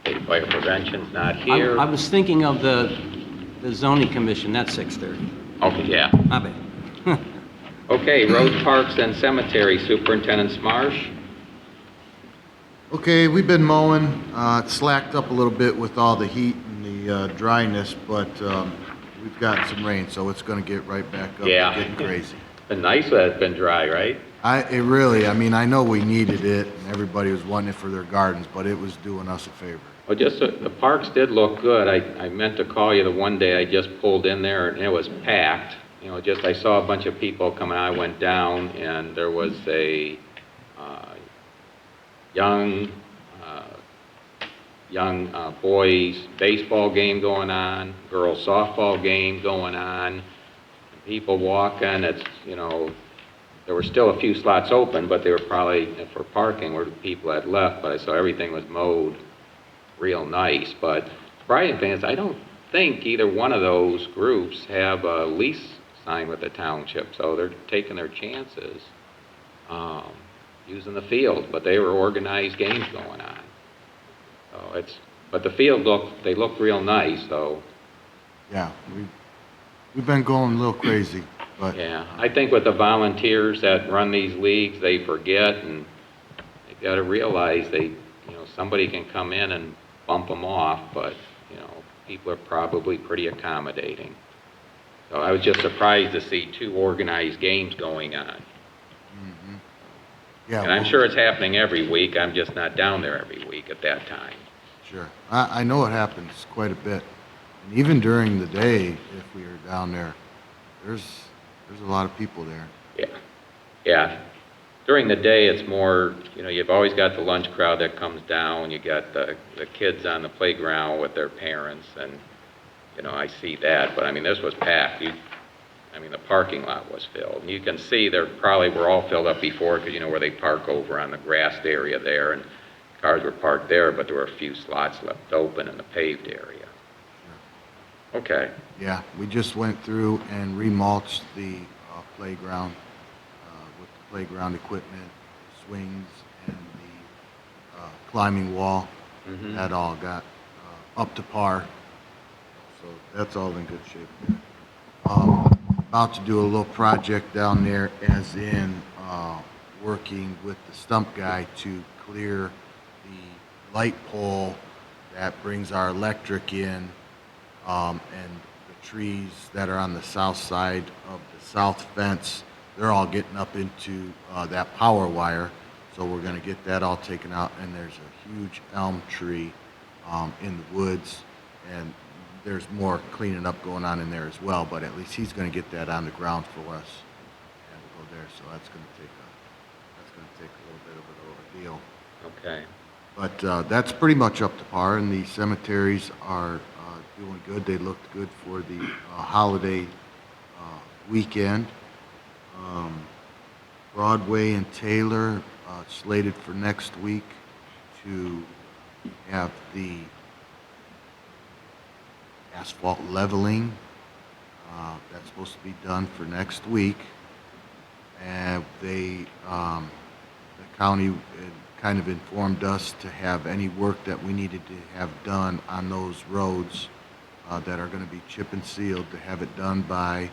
[SPEAKER 1] Okay, Fire prevention's not here.
[SPEAKER 6] I was thinking of the zoning commission, that's 6:30.
[SPEAKER 1] Okay, yeah.
[SPEAKER 6] My bad.
[SPEAKER 1] Okay, roads, parks, and cemetery, Superintendent Smarsh.
[SPEAKER 8] Okay, we've been mowing. It slacked up a little bit with all the heat and the dryness, but we've got some rain, so it's going to get right back up
[SPEAKER 1] Yeah.
[SPEAKER 8] and getting crazy.
[SPEAKER 1] Been nice that it's been dry, right?
[SPEAKER 8] I know we needed it, and everybody was wanting it for their gardens, but it was doing us a favor.
[SPEAKER 1] Well, just, the parks did look good. I meant to call you the one day I just pulled in there, and it was packed. I saw a bunch of people coming. I went down, and there was a young boys baseball game going on, girls softball game going on, people walking. There were still a few slots open, but they were probably for parking where people had left, but I saw everything was mowed real nice. But surprising thing is, I don't think either one of those groups have a lease signed with the township, so they're taking their chances using the field, but they were organized games going on. So but the field they look real nice, though.
[SPEAKER 8] Yeah, we've been going a little crazy, but
[SPEAKER 1] Yeah, I think with the volunteers that run these leagues, they forget, and they got to realize somebody can come in and bump them off, but, people are probably pretty accommodating. So I was just surprised to see 2 organized games going on.
[SPEAKER 8] Yeah,
[SPEAKER 1] And I'm
[SPEAKER 8] we'll-
[SPEAKER 1] sure it's happening every week, I'm just not down there every week at that time.
[SPEAKER 8] Sure. I know it happens quite a bit. And even during the day, if we are down there, there's a lot of people there.
[SPEAKER 1] Yeah, yeah. During the day, it's more, you've always got the lunch crowd that comes down, you got the kids on the playground with their parents, and, I see that, but I mean, this was packed. The parking lot was filled. And you can see there probably were all filled up before, because where they park over on the grassed area there, and cars were parked there, but there were a few slots left open in the paved area. Okay,
[SPEAKER 8] Yeah, we just went through and remulched the playground with the playground equipment, swings, and the climbing wall.
[SPEAKER 1] Mhm.
[SPEAKER 8] That all got up to par, so that's all in good shape there. About to do a little project down there, as in working with the stump guy to clear the light pole that brings our electric in, and the trees that are on the south side of the south fence, they're all getting up into that power wire. So we're gonna get that all taken out, and there's a huge elm tree in the woods, and there's more cleaning up going on in there as well, but at least he's gonna get that on the ground for us. And we'll go there, so that's gonna take a little bit of an ordeal.
[SPEAKER 1] okay.
[SPEAKER 8] But that's pretty much up to par, and the cemeteries are doing good. They looked good for the holiday weekend. Broadway and Taylor slated for next week to have the asphalt leveling. That's supposed to be done for next week. And the county kind of informed us to have any work that we needed to have done on those roads that are going to be chip and sealed, to have it done by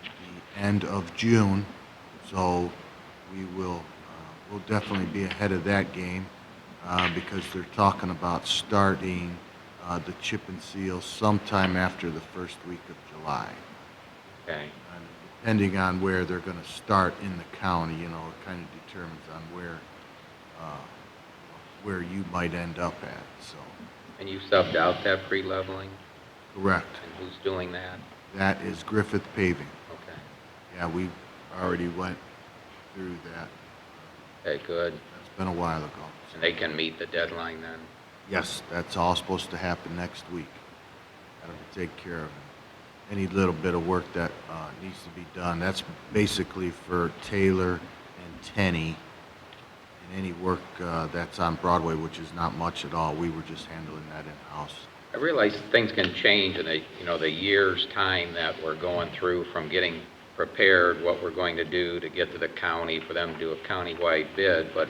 [SPEAKER 8] the end of June. So we'll definitely be ahead of that game because they're talking about starting the chip and seal sometime after the first week of July.
[SPEAKER 1] Okay,
[SPEAKER 8] And depending on where they're going to start in the county, it kind of determines on where you might end up at. So,
[SPEAKER 1] and you subbed out that pre-leveling,
[SPEAKER 8] correct.
[SPEAKER 1] and who's doing that?
[SPEAKER 8] That is Griffith Paving.
[SPEAKER 1] Okay,
[SPEAKER 8] Yeah, we already went through that.
[SPEAKER 1] okay, good.
[SPEAKER 8] That's been a while ago.
[SPEAKER 1] And they can meet the deadline then?
[SPEAKER 8] Yes, that's all supposed to happen next week. That'll take care of any little bit of work that needs to be done. That's basically for Taylor and Tenney, and any work that's on Broadway, which is not much at all. We were just handling that in-house.
[SPEAKER 1] I realize things can change in the year's time that we're going through from getting prepared, what we're going to do to get to the county, for them to do a county-wide bid, but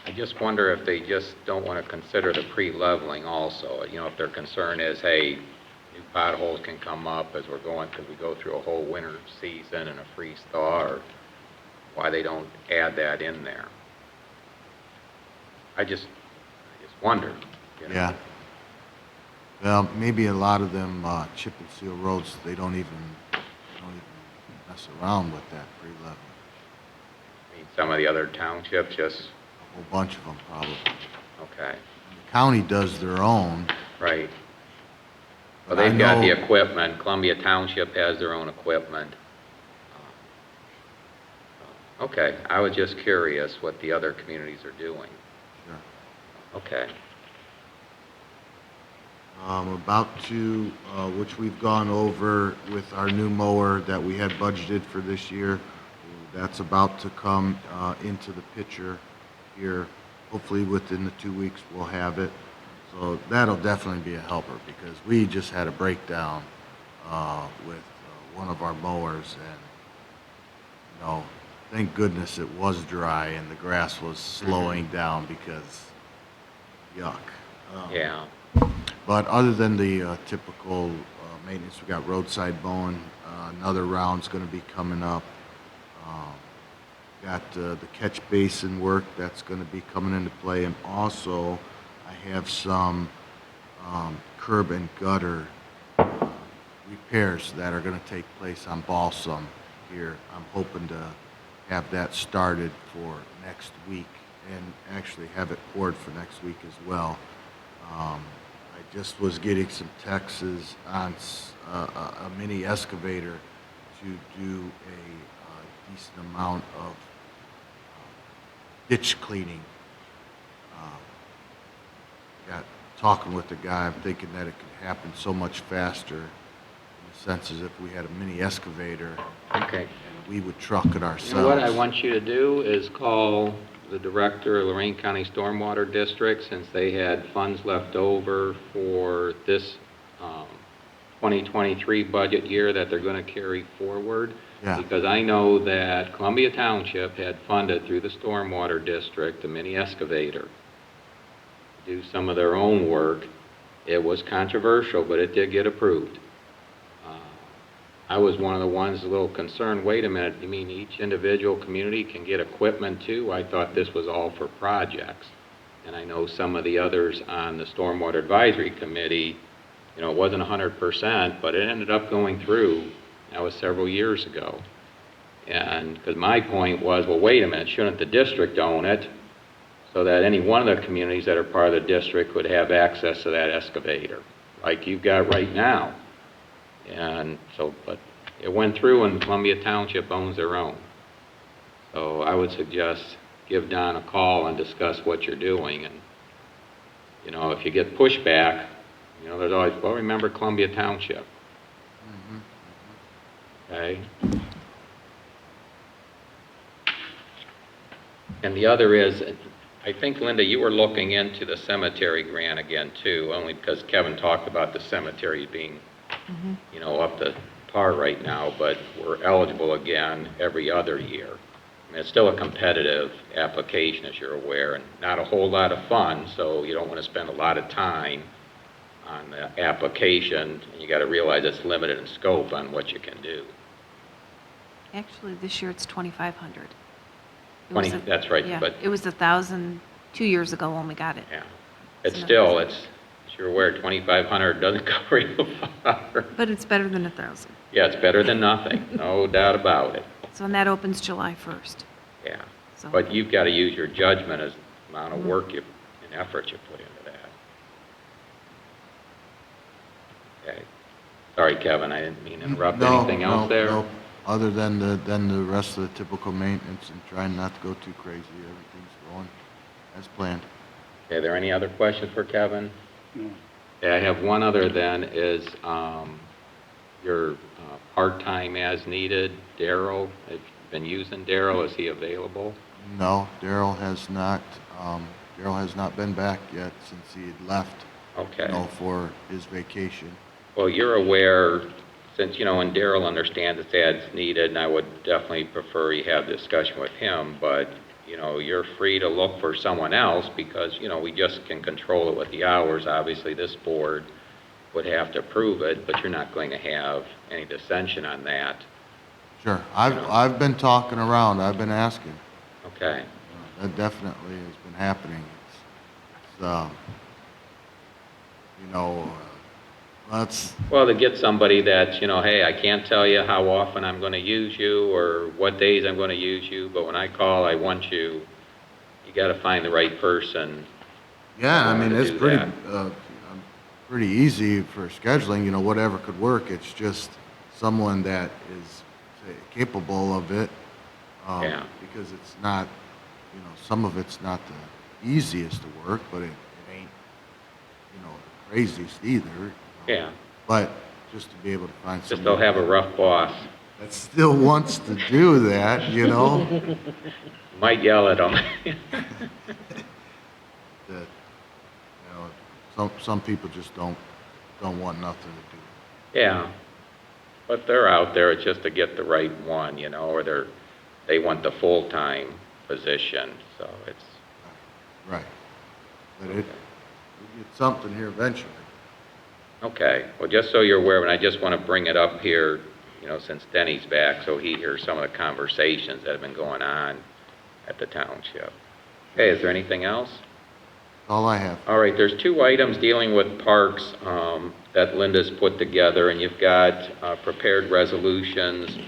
[SPEAKER 1] I just wonder if they just don't want to consider the pre-leveling also. If their concern is, hey, new potholes can come up as we're going, because we go through a whole winter season and a freeze thaw, or why they don't add that in there. I just wonder.
[SPEAKER 8] Yeah. Well, maybe a lot of them chip and seal roads, they don't even mess around with that pre-level.
[SPEAKER 1] I mean, some of the other townships just,
[SPEAKER 8] A whole bunch of them probably.
[SPEAKER 1] okay,
[SPEAKER 8] The county does their own.
[SPEAKER 1] right. Well,
[SPEAKER 8] But I
[SPEAKER 1] they've got the
[SPEAKER 8] know-
[SPEAKER 1] equipment. Columbia Township has their own equipment. Okay, I was just curious what the other communities are doing.
[SPEAKER 8] Sure.
[SPEAKER 1] Okay,
[SPEAKER 8] About to, which we've gone over with our new mower that we had budgeted for this year. That's about to come into the picture here. Hopefully within the 2 weeks we'll have it. So that'll definitely be a helper, because we just had a breakdown with one of our mowers, and thank goodness it was dry and the grass was slowing down, because yuck.
[SPEAKER 1] yeah,
[SPEAKER 8] But other than the typical maintenance, we got roadside mowing. Another round's going to be coming up. Got the catch basin work that's going to be coming into play, and also I have some curb and gutter repairs that are going to take place on Balsam here. I'm hoping to have that started for next week and actually have it poured for next week as well. I just was getting some texts on a mini excavator to do a decent amount of ditch cleaning. Got talking with the guy, I'm thinking that it could happen so much faster in the sense as if we had a mini excavator
[SPEAKER 1] Okay.
[SPEAKER 8] and we would truck it
[SPEAKER 1] You
[SPEAKER 8] ourselves.
[SPEAKER 1] know what I want you to do is call the director of Lorraine County Stormwater District, since they had funds left over for this 2023 budget year that they're going to carry forward.
[SPEAKER 8] Yeah.
[SPEAKER 1] Because I know that Columbia Township had funded through the Stormwater District a mini excavator to do some of their own work. It was controversial, but it did get approved. I was one of the ones a little concerned, wait a minute, you mean each individual community can get equipment too? I thought this was all for projects. And I know some of the others on the Stormwater Advisory Committee, you know, it wasn't 100%, but it ended up going through. That was several years ago. And because my point was, well, wait a minute, shouldn't the district own it so that any one of the communities that are part of the district would have access to that excavator, like you've got right now? And so, but it went through and Columbia Township owns their own. So I would suggest give Don a call and discuss what you're doing. And, you know, if you get pushback, you know, there's always, well, remember Columbia Township. Okay? And the other is, I think, Linda, you were looking into the cemetery grant again too, only because Kevin talked about the cemetery being, you know, up to par right now, but we're eligible again every other year. I mean, it's still a competitive application, as you're aware, and not a whole lot of funds, so you don't want to spend a lot of time on the application, and you got to realize it's limited in scope on what you can do.
[SPEAKER 5] Actually, this year it's 2,500.
[SPEAKER 1] 20, that's right,
[SPEAKER 5] Yeah,
[SPEAKER 1] but
[SPEAKER 5] it was 1,000 2 years ago when we got it.
[SPEAKER 1] yeah, it's still, it's, as you're aware, 2,500 doesn't go real far.
[SPEAKER 5] But it's better than 1,000.
[SPEAKER 1] Yeah, it's better than nothing, no doubt about it.
[SPEAKER 5] So, and that opens July 1st.
[SPEAKER 1] Yeah,
[SPEAKER 5] So,
[SPEAKER 1] but you've got to use your judgment as the amount of work you and effort you put into that. Okay. Sorry, Kevin, I didn't mean to interrupt. Anything else there?
[SPEAKER 8] No. Other than the rest of the typical maintenance and trying not to go too crazy, everything's going as planned.
[SPEAKER 1] Okay, are there any other questions for Kevin?
[SPEAKER 4] No.
[SPEAKER 1] Okay, I have one other then, is your part-time as needed, Daryl. Have you been using Daryl? Is he available?
[SPEAKER 8] No, Daryl has not been back yet since he had left,
[SPEAKER 1] Okay.
[SPEAKER 8] you know, for his vacation.
[SPEAKER 1] Well, you're aware, since, you know, and Daryl understands it's as needed, and I would definitely prefer you have a discussion with him, but, you know, you're free to look for someone else because, you know, we just can control it with the hours. Obviously, this board would have to approve it, but you're not going to have any dissension on that.
[SPEAKER 8] Sure, I've been talking around, I've been asking.
[SPEAKER 1] Okay.
[SPEAKER 8] That definitely has been happening. It's you know, that's,
[SPEAKER 1] Well, to get somebody that's, you know, hey, I can't tell you how often I'm going to use you or what days I'm going to use you, but when I call, I want you, you got to find the right person.
[SPEAKER 8] yeah, I mean,
[SPEAKER 1] to
[SPEAKER 8] it's
[SPEAKER 1] do
[SPEAKER 8] pretty,
[SPEAKER 1] that.
[SPEAKER 8] pretty easy for scheduling, you know, whatever could work. It's just someone that is say, capable of it.
[SPEAKER 1] Yeah.
[SPEAKER 8] Because it's not, you know, some of it's not the easiest to work, but it ain't, you know, the craziest either. You know.
[SPEAKER 1] Yeah,
[SPEAKER 8] But just to be able to find
[SPEAKER 1] just
[SPEAKER 8] someone
[SPEAKER 1] they'll have a rough boss.
[SPEAKER 8] that still wants to do that, you know,
[SPEAKER 1] Might yell at them.
[SPEAKER 8] that, you know, some people just don't want nothing to do.
[SPEAKER 1] Yeah, but they're out there, it's just to get the right one, you know, or they want the full-time position, so it's,
[SPEAKER 8] Right. But we'll get something here eventually.
[SPEAKER 1] okay. Well, just so you're aware, and I just want to bring it up here, you know, since Denny's back, so he hears some of the conversations that have been going on at the township. Okay, is there anything else?
[SPEAKER 8] That's all I have.
[SPEAKER 1] All right, there's 2 items dealing with parks that Linda's put together, and you've got prepared resolutions.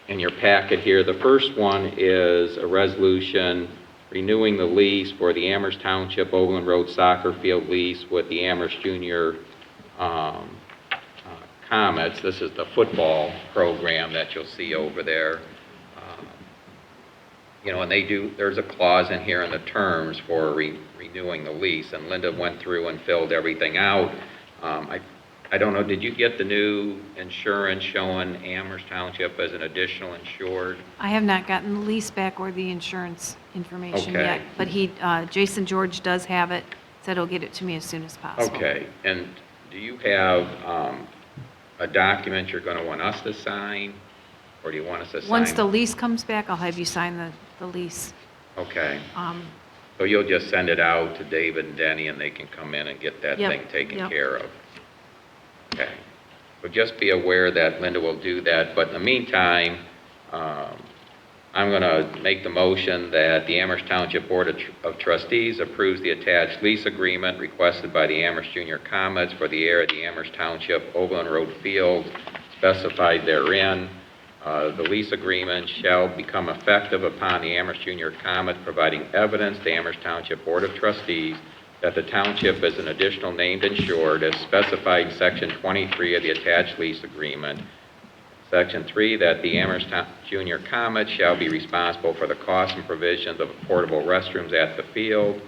[SPEAKER 1] in your packet here. The first one is a resolution renewing the lease for the Amherst Township Overland Road Soccer Field lease with the Amherst Junior Comets. This is the football program that you'll see over there. And there's a clause in here in the terms for renewing the lease, and Linda went through and filled everything out. I don't know, did you get the new insurance showing Amherst Township as an additional insured?
[SPEAKER 5] I have not gotten the lease back or the insurance information
[SPEAKER 1] Okay.
[SPEAKER 5] yet, but Jason George does have it, said he'll get it to me as soon as possible.
[SPEAKER 1] Okay, and do you have a document you're going to want us to sign, or do you want us to sign?
[SPEAKER 5] Once the lease comes back, I'll have you sign the lease.
[SPEAKER 1] Okay,
[SPEAKER 5] Um,
[SPEAKER 1] so you'll just send it out to David and Denny, and they can come in and get that
[SPEAKER 5] Yep,
[SPEAKER 1] thing taken
[SPEAKER 5] yep.
[SPEAKER 1] care of? Okay, so just be aware that Linda will do that, but in the meantime, I'm going to make the motion that the Amherst Township Board of Trustees approves the attached lease agreement requested by the Amherst Junior Comets for the area of the Amherst Township Overland Road Field specified therein. The lease agreement shall become effective upon the Amherst Junior Comet providing evidence to the Amherst Township Board of Trustees that the township is an additional named insured as specified in Section 23 of the attached lease agreement. Section 3, that the Amherst Junior Comet shall be responsible for the costs and provisions of portable restrooms at the field.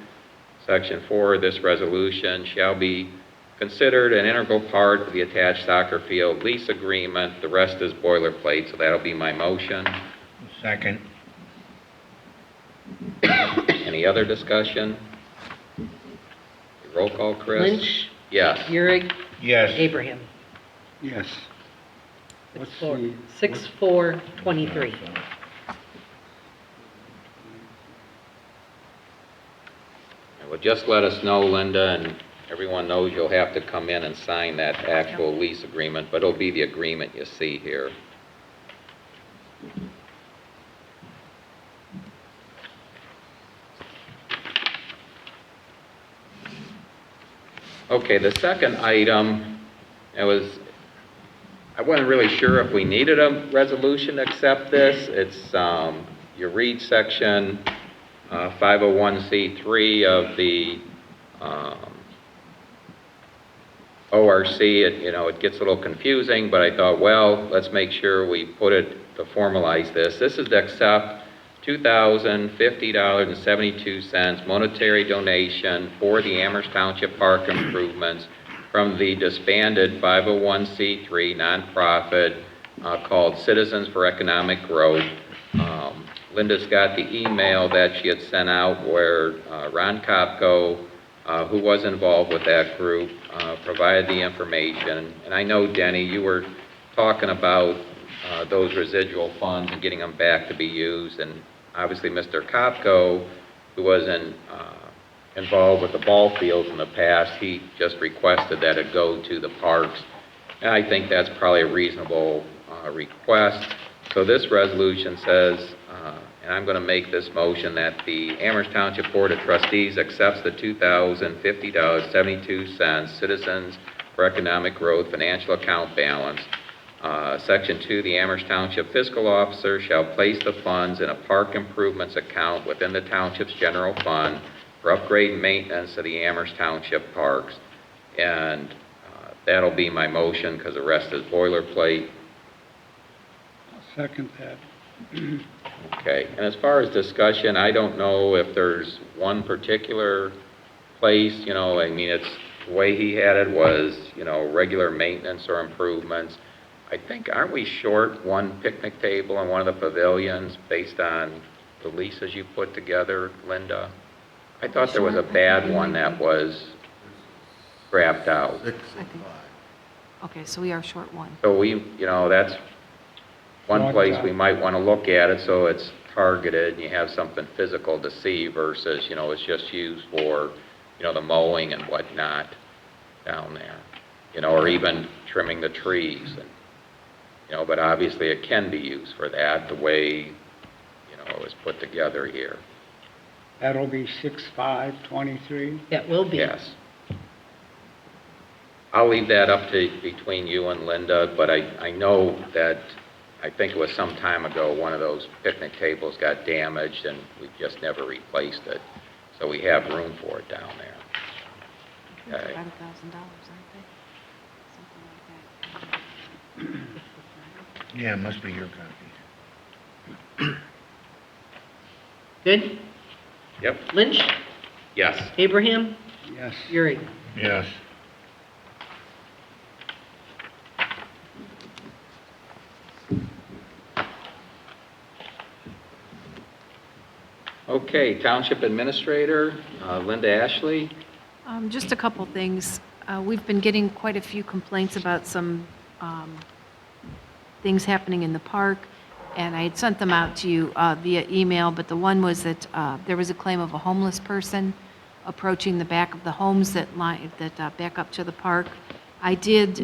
[SPEAKER 1] Section 4, this resolution shall be considered an integral part of the attached soccer field lease agreement. The rest is boilerplate, so that'll be my motion.
[SPEAKER 3] Second.
[SPEAKER 1] Any other discussion? Roll call, Chris?
[SPEAKER 2] Lynch,
[SPEAKER 1] Yes.
[SPEAKER 2] Euring,
[SPEAKER 3] Yes.
[SPEAKER 2] Abraham.
[SPEAKER 4] Yes. What's
[SPEAKER 2] 6/4/23.
[SPEAKER 1] Well, just let us know, Linda, and everyone knows you'll have to come in and sign that actual lease agreement, but it'll be the agreement you see here. Okay, the second item, I wasn't really sure if we needed a resolution to accept this. It's, you read section 501c3 of the ORC, it gets a little confusing, but I thought, well, let's make sure we put it to formalize this. This is to accept $2,050.72 monetary donation for the Amherst Township Park improvements from the disbanded 501c3 nonprofit called Citizens for Economic Growth. Linda's got the email that she had sent out where Ron Kopko, who was involved with that group, provided the information. And I know, Denny, you were talking about those residual funds and getting them back to be used. And obviously, Mr. Kopko, who was involved with the ball fields in the past, he just requested that it go to the parks. And I think that's probably a reasonable request. So this resolution says, and I'm going to make this motion, that the Amherst Township Board of Trustees accepts the $2,050.72 Citizens for Economic Growth financial account balance. Section 2, the Amherst Township Fiscal Officer shall place the funds in a park improvements account within the township's general fund for upgrade and maintenance of the Amherst Township parks. And that'll be my motion because the rest is boilerplate.
[SPEAKER 4] I'll second that.
[SPEAKER 1] Okay, and as far as discussion, I don't know if there's one particular place, it's, the way he had it was, regular maintenance or improvements. I think, aren't we short one picnic table in one of the pavilions based on the leases you put together, Linda? I thought there was a bad one that was scrapped out.
[SPEAKER 8] 6
[SPEAKER 5] I
[SPEAKER 8] and
[SPEAKER 5] think-
[SPEAKER 8] 5.
[SPEAKER 5] Okay, so we are short one.
[SPEAKER 1] So that's one place we might want to look at it so it's targeted and you have something physical to see versus, it's just used for, the mowing and whatnot down there, or even trimming the trees. And, but obviously it can be used for that the way, it was put together here.
[SPEAKER 4] That'll be 6/5/23.
[SPEAKER 2] That will be.
[SPEAKER 1] Yes. I'll leave that up to between you and Linda, but I know that I think it was some time ago, one of those picnic tables got damaged and we just never replaced it. So we have room for it down there. Okay.
[SPEAKER 5] About $1,000, aren't they? Something like that.
[SPEAKER 3] Yeah, it must be your copy.
[SPEAKER 2] Good?
[SPEAKER 1] Yep,
[SPEAKER 2] Lynch?
[SPEAKER 1] yes.
[SPEAKER 2] Abraham?
[SPEAKER 4] Yes.
[SPEAKER 2] Urick?
[SPEAKER 3] Yes.
[SPEAKER 1] Okay, Township Administrator, Linda Ashley.
[SPEAKER 5] Just a couple things. We've been getting quite a few complaints about some things happening in the park, and I had sent them out to you via email, but the one was that there was a claim of a homeless person approaching the back of the homes that back up to the park. I did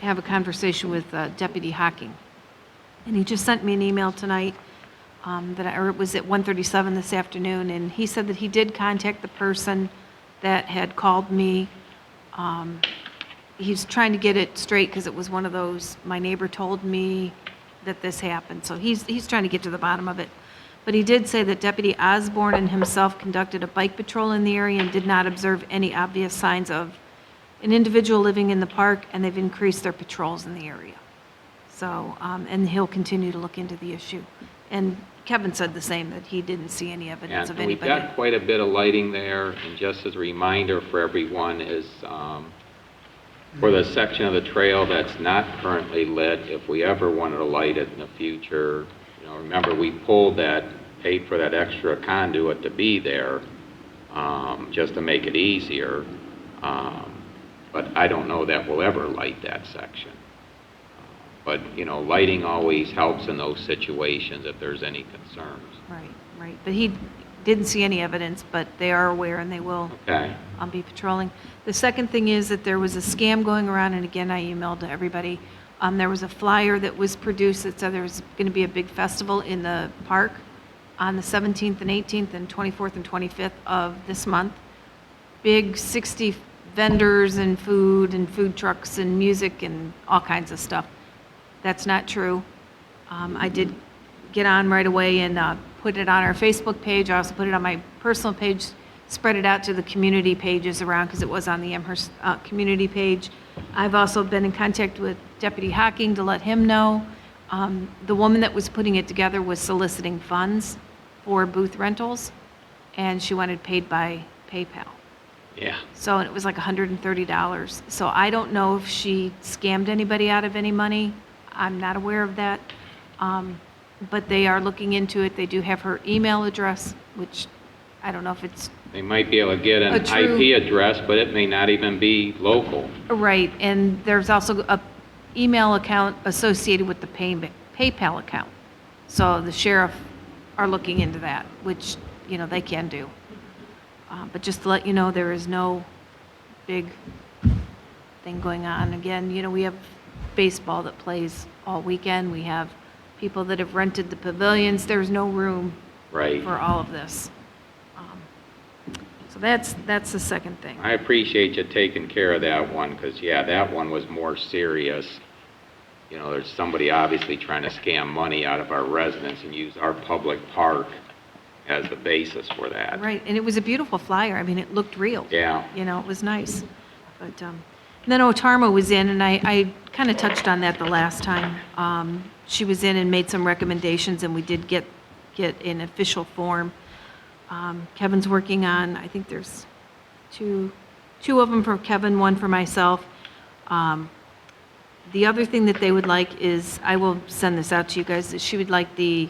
[SPEAKER 5] have a conversation with Deputy Hocking, and he just sent me an email tonight, or it was at 1:37 this afternoon, and he said that he did contact the person that had called me. He's trying to get it straight because it was one of those, my neighbor told me that this happened. So he's trying to get to the bottom of it. But he did say that Deputy Osborne and himself conducted a bike patrol in the area and did not observe any obvious signs of an individual living in the park, and they've increased their patrols in the area. So, and he'll continue to look into the issue. And Kevin said the same, that he didn't see any evidence of
[SPEAKER 1] And we've
[SPEAKER 5] anybody.
[SPEAKER 1] got quite a bit of lighting there, and just as a reminder for everyone is, for the section of the trail that's not currently lit, if we ever wanted to light it in the future, you know, remember we paid for that extra conduit to be there, just to make it easier. But I don't know that we'll ever light that section. But, you know, lighting always helps in those situations if there's any concerns.
[SPEAKER 5] Right, right. But he didn't see any evidence, but they are aware and they will
[SPEAKER 1] Okay.
[SPEAKER 5] be patrolling. The second thing is that there was a scam going around, and again, I emailed to everybody. There was a flyer that was produced that said there was going to be a big festival in the park on the 17th and 18th and 24th and 25th of this month. Big 60 vendors and food trucks and music and all kinds of stuff. That's not true. I did get on right away and put it on our Facebook page. I also put it on my personal page, spread it out to the community pages around because it was on the Amherst community page. I've also been in contact with Deputy Hocking to let him know. The woman that was putting it together was soliciting funds for booth rentals, and she wanted paid by PayPal.
[SPEAKER 1] Yeah.
[SPEAKER 5] So it was like $130. So I don't know if she scammed anybody out of any money. I'm not aware of that. But they are looking into it. They do have her email address, which I don't know if it's
[SPEAKER 1] They might be able to get an
[SPEAKER 5] A true-
[SPEAKER 1] IP address, but it may not even be local.
[SPEAKER 5] right. And there's also a email account associated with the PayPal account. So the sheriff are looking into that, which, you know, they can do. But just to let you know, there is no big thing going on. Again, you know, we have baseball that plays all weekend. We have people that have rented the pavilions. There's no room
[SPEAKER 1] Right.
[SPEAKER 5] for all of this. So that's the second thing.
[SPEAKER 1] I appreciate you taking care of that one, because, yeah, that one was more serious. You know, there's somebody obviously trying to scam money out of our residents and use our public park as the basis for that.
[SPEAKER 5] Right, and it was a beautiful flyer. I mean, it looked real.
[SPEAKER 1] Yeah.
[SPEAKER 5] You know, it was nice. But then Otarma was in, and I kind of touched on that the last time. She was in and made some recommendations, and we did get an official form. Kevin's working on, I think there's two of them for Kevin, one for myself. The other thing that they would like is, I will send this out to you guys, that she would like the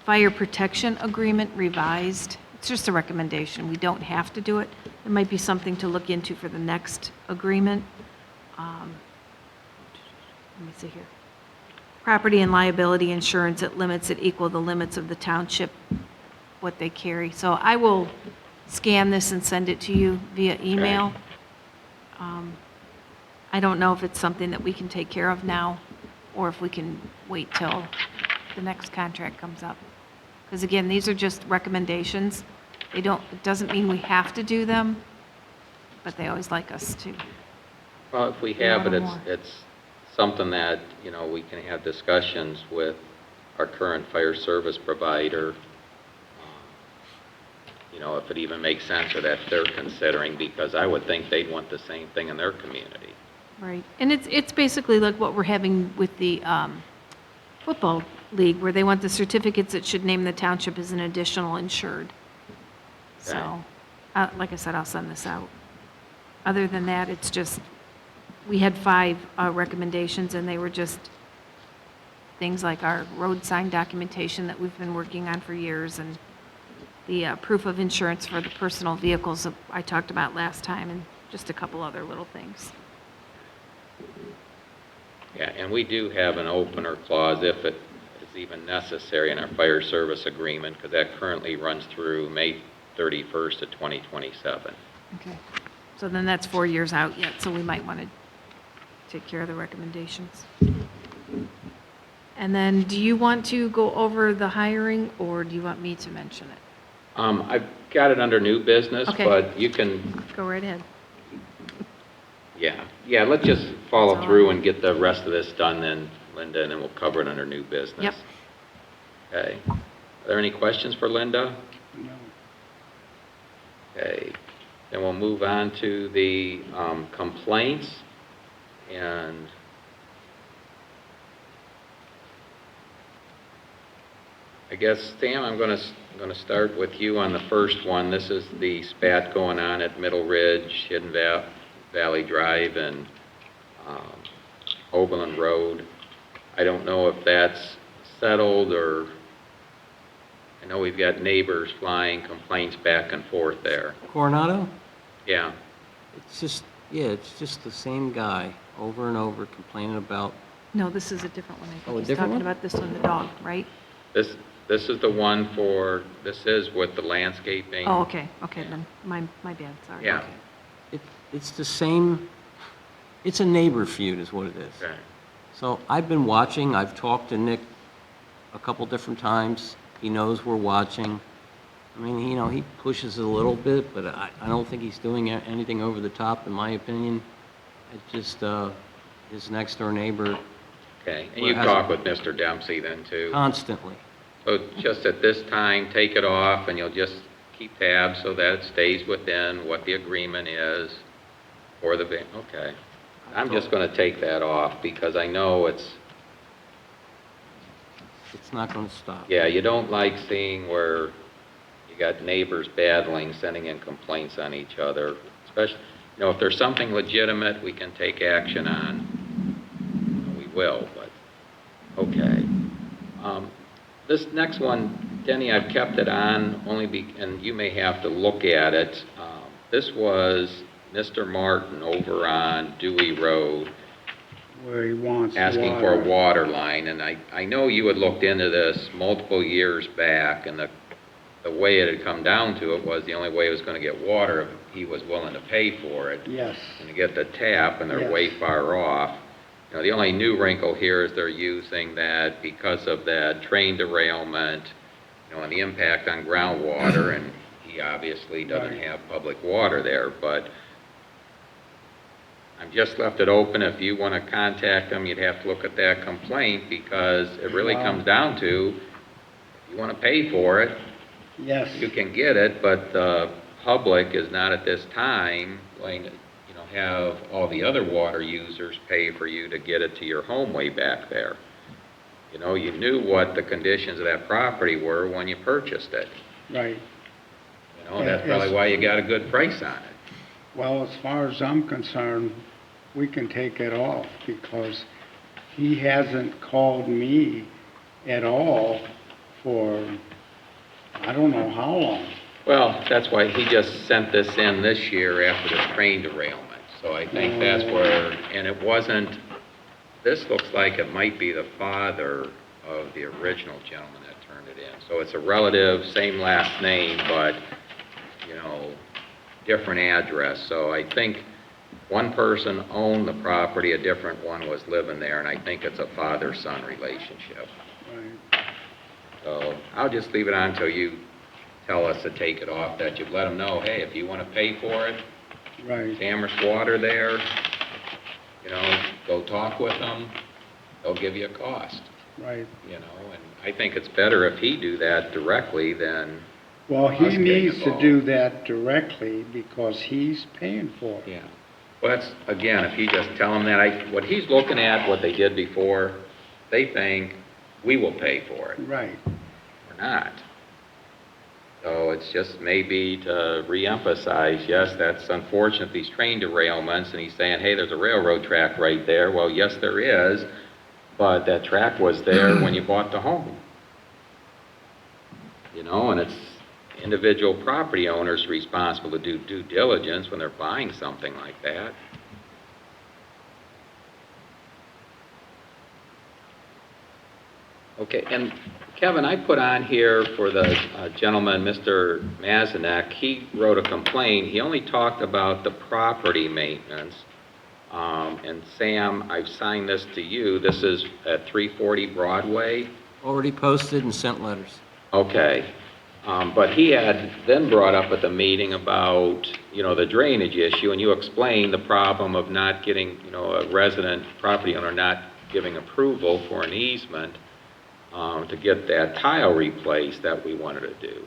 [SPEAKER 5] fire protection agreement revised. It's just a recommendation. We don't have to do it. It might be something to look into for the next agreement. Let me see here. Property and liability insurance at limits that equal the limits of the township, what they carry. So I will scan this and send it to you via email. I don't know if it's something that we can take care of now, or if we can wait till the next contract comes up. Because again, these are just recommendations. It doesn't mean we have to do them, but they always like us to.
[SPEAKER 1] Well, if we have it,
[SPEAKER 5] Yeah, more.
[SPEAKER 1] it's something that, you know, we can have discussions with our current fire service provider, you know, if it even makes sense or that they're considering, because I would think they'd want the same thing in their community.
[SPEAKER 5] Right, and it's basically like what we're having with the football league, where they want the certificates that should name the township as an additional insured. So, like I said, I'll send this out. Other than that, it's just, we had 5 recommendations, and they were just things like our road sign documentation that we've been working on for years, and the proof of insurance for the personal vehicles that I talked about last time, and just a couple other little things.
[SPEAKER 1] Yeah, and we do have an opener clause if it is even necessary in our fire service agreement, because that currently runs through May 31st of 2027.
[SPEAKER 5] Okay, so then that's 4 years out yet, so we might want to take care of the recommendations. And then, do you want to go over the hiring, or do you want me to mention it?
[SPEAKER 1] I've got it under new business,
[SPEAKER 5] Okay.
[SPEAKER 1] but you can,
[SPEAKER 5] Go right ahead.
[SPEAKER 1] yeah, let's just follow
[SPEAKER 5] That's all.
[SPEAKER 1] through and get the rest of this done then, Linda, and then we'll cover it under new business.
[SPEAKER 5] Yep.
[SPEAKER 1] Okay. Are there any questions for Linda?
[SPEAKER 4] No.
[SPEAKER 1] Okay. Then we'll move on to the complaints. And I guess, Sam, I'm going to start with you on the first one. This is the spat going on at Middle Ridge, Hidden Valley Drive, and Oberlin Road. I don't know if that's settled, or I know we've got neighbors flying complaints back and forth there.
[SPEAKER 6] Coronado?
[SPEAKER 1] Yeah.
[SPEAKER 6] It's just the same guy over and over complaining about,
[SPEAKER 5] No, this is a different one. I think
[SPEAKER 6] Oh, a
[SPEAKER 5] he's
[SPEAKER 6] different
[SPEAKER 5] talking
[SPEAKER 6] one?
[SPEAKER 5] about this one, the dog, right?
[SPEAKER 1] This is the one for, this is with the landscaping.
[SPEAKER 5] Oh, okay, then, my bad, sorry.
[SPEAKER 1] Yeah.
[SPEAKER 5] Okay.
[SPEAKER 6] it's the same, it's a neighbor feud is what it is.
[SPEAKER 1] Okay.
[SPEAKER 6] So I've been watching, I've talked to Nick a couple different times. He knows we're watching. I mean, you know, he pushes it a little bit, but I don't think he's doing anything over the top, in my opinion. It's just his next door neighbor
[SPEAKER 1] Okay, and
[SPEAKER 6] Well,
[SPEAKER 1] you
[SPEAKER 6] it has-
[SPEAKER 1] talk with Mr. Dempsey then too?
[SPEAKER 6] constantly.
[SPEAKER 1] So just at this time, take it off and you'll just keep tabs so that it stays within what the agreement is for the, okay. I'm just gonna take that off because I know it's,
[SPEAKER 6] It's not going to stop.
[SPEAKER 1] yeah, you don't like seeing where you got neighbors battling, sending in complaints on each other, especially, you know, if there's something legitimate we can take action on, we will, but, okay. This next one, Denny, I've kept it on only and you may have to look at it. This was Mr. Martin over on Dewey Road
[SPEAKER 4] Where he wants
[SPEAKER 1] asking for a water line, and I know you had looked into this multiple years back, and the way it had come down to it was the only way he was going to get water if he was willing to pay for it.
[SPEAKER 4] Yes,
[SPEAKER 1] And to get the tap, and they're
[SPEAKER 4] Yes.
[SPEAKER 1] way far off. You know, the only new wrinkle here is they're using that because of that train derailment, you know, and the impact on groundwater, and he obviously doesn't
[SPEAKER 4] Right.
[SPEAKER 1] have public water there, but I've just left it open. If you want to contact them, you'd have to look at that complaint, because it really
[SPEAKER 4] Wow.
[SPEAKER 1] comes down to, if you want to pay for it,
[SPEAKER 4] yes,
[SPEAKER 1] you can get it, but the public is not at this time going to, you know, have all the other water users pay for you to get it to your home way back there. You know, you knew what the conditions of that property were when you purchased it.
[SPEAKER 4] right.
[SPEAKER 1] You know, that's probably why you got a good price on it.
[SPEAKER 4] Well, as far as I'm concerned, we can take it off because he hasn't called me at all for, I don't know how long.
[SPEAKER 1] Well, that's why he just sent this in this year after the train derailment. So I think that's where, and it wasn't, this looks like it might be the father of the original gentleman that turned it in. So it's a relative, same last name, but, you know, different address. So I think one person owned the property, a different one was living there, and I think it's a father-son relationship.
[SPEAKER 4] Right.
[SPEAKER 1] So I'll just leave it on until you tell us to take it off, that you've let them know, hey, if you want to pay for it,
[SPEAKER 4] Right,
[SPEAKER 1] Amherst Water there, you know, go talk with them, they'll give you a cost,
[SPEAKER 4] Right.
[SPEAKER 1] you know, and I think it's better if he do that directly than,
[SPEAKER 4] Well,
[SPEAKER 1] Us
[SPEAKER 4] he
[SPEAKER 1] getting
[SPEAKER 4] needs to
[SPEAKER 1] involved.
[SPEAKER 4] do that directly because he's paying for it.
[SPEAKER 1] yeah. Well, that's, again, if you just tell him that, what he's looking at, what they did before, they think we will pay for it.
[SPEAKER 4] Right.
[SPEAKER 1] We're not. So it's just maybe to reemphasize, yes, that's unfortunate, these train derailments, and he's saying, hey, there's a railroad track right there. Well, yes, there is, but that track was there when you bought the home. You know, and it's individual property owners responsible to do due diligence when they're buying something like that. Okay, and Kevin, I put on here for the gentleman, Mr. Mazanek, he wrote a complaint. He only talked about the property maintenance. And Sam, I've signed this to you. This is at 340 Broadway.
[SPEAKER 6] Already posted and sent letters.
[SPEAKER 1] Okay. But he had then brought up at the meeting about, you know, the drainage issue, and you explained the problem of not getting, you know, a resident property owner not giving approval for an easement to get that tile replaced that we wanted to do.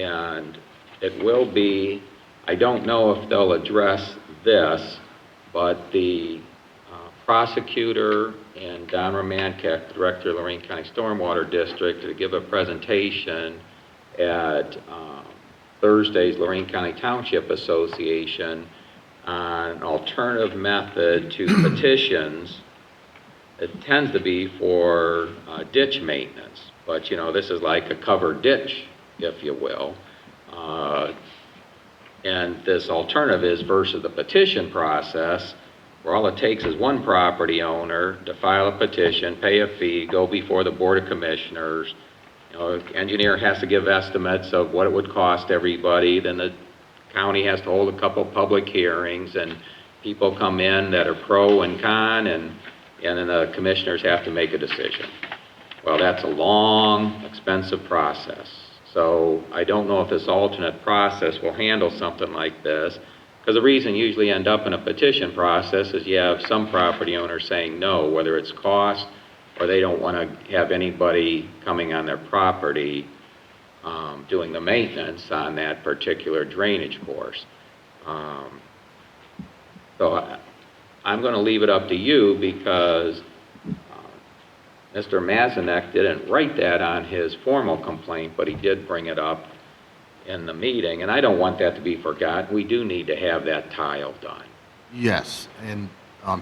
[SPEAKER 1] And it will be, I don't know if they'll address this, but the prosecutor and Don Romankek, Director of Lorraine County Stormwater District, to give a presentation at Thursday's Lorraine County Township Association on an alternative method to petitions. It tends to be for ditch maintenance, but you know, this is like a covered ditch, if you will. And this alternative is versus the petition process, where all it takes is one property owner to file a petition, pay a fee, go before the Board of Commissioners. You know, engineer has to give estimates of what it would cost everybody, then the county has to hold a couple public hearings, and people come in that are pro and con, and then the commissioners have to make a decision. Well, that's a long, expensive process. So I don't know if this alternate process will handle something like this, because the reason you usually end up in a petition process is you have some property owners saying no, whether it's cost or they don't want to have anybody coming on their property doing the maintenance on that particular drainage course. So I'm going to leave it up to you, because Mr. Mazanek didn't write that on his formal complaint, but he did bring it up in the meeting, and I don't want that to be forgotten. We do need to have that tile done.
[SPEAKER 8] Yes, and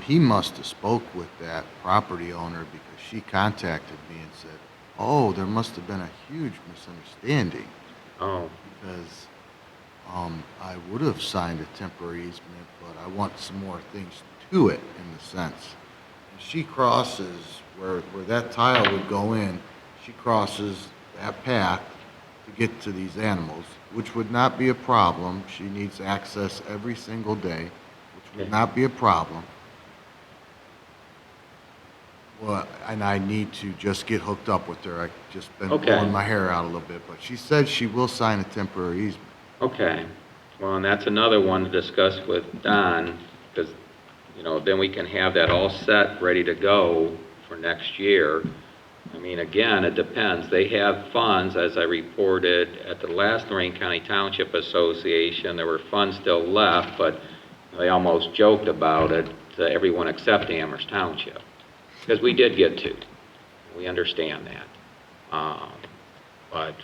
[SPEAKER 8] he must have spoke with that property owner, because she contacted me and said, oh, there must have been a huge misunderstanding,
[SPEAKER 1] Oh,
[SPEAKER 8] because I would have signed a temporary easement, but I want some more things to it, in the sense. And she crosses where that tile would go in, she crosses that path to get to these animals, which would not be a problem. She needs access every single day, which would not be a problem. Well, and I need to just get hooked up with her. I've just been
[SPEAKER 1] Okay.
[SPEAKER 8] blowing my hair out a little bit, but she said she will sign a temporary easement.
[SPEAKER 1] okay. Well, and that's another one to discuss with Don, because, you know, then we can have that all set, ready to go for next year. I mean, again, it depends. They have funds, as I reported at the last Lorraine County Township Association. There were funds still left, but they almost joked about it to everyone except Amherst Township. Because we did get two. We understand that. But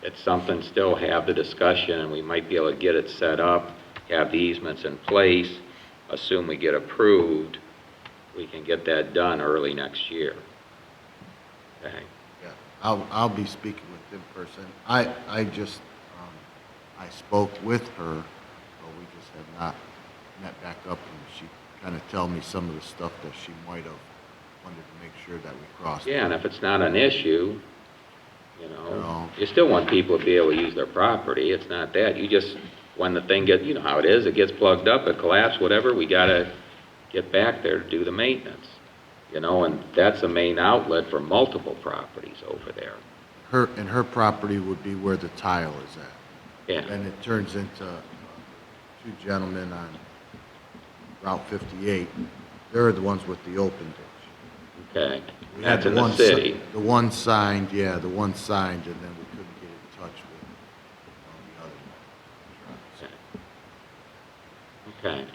[SPEAKER 1] it's something, still have the discussion, and we might be able to get it set up, have the easements in place, assume we get approved, we can get that done early next year. Okay?
[SPEAKER 8] Yeah, I'll be speaking with them person. I just, I spoke with her, but we just have not met back up, and she kind of tell me some of the stuff that she might have wanted to make sure that we crossed.
[SPEAKER 1] Yeah, and if it's not an issue, you know,
[SPEAKER 8] No.
[SPEAKER 1] you still want people to be able to use their property. It's not that. You just, when the thing gets, you know how it is, it gets plugged up, it collapses, whatever, we got to get back there to do the maintenance. You know, and that's the main outlet for multiple properties over there.
[SPEAKER 8] Her property would be where the tile is at.
[SPEAKER 1] Yeah.
[SPEAKER 8] And it turns into two gentlemen on Route 58 They're the ones with the open ditch.
[SPEAKER 1] Okay,
[SPEAKER 8] We had
[SPEAKER 1] that's in the
[SPEAKER 8] one si-
[SPEAKER 1] city.
[SPEAKER 8] The one signed, yeah, the one signed, and then we couldn't get in touch with the other one.
[SPEAKER 1] Okay.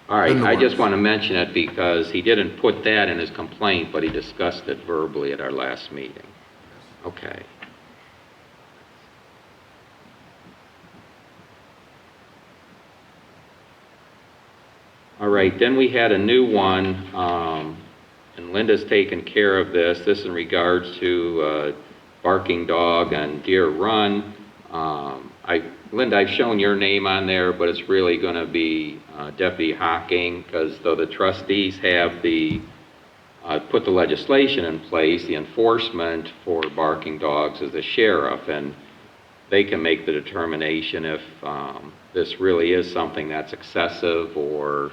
[SPEAKER 1] All right,
[SPEAKER 8] Then the
[SPEAKER 1] I just
[SPEAKER 8] ones.
[SPEAKER 1] want to mention it because he didn't put that in his complaint, but he discussed it verbally at our last meeting. Okay. All right, then we had a new one, and Linda's taken care of this. This in regards to barking dog on Deer Run. Linda, I've shown your name on there, but it's really going to be Deputy Hocking, because though the trustees have put the legislation in place, the enforcement for barking dogs is the sheriff, and they can make the determination if this really is something that's excessive or,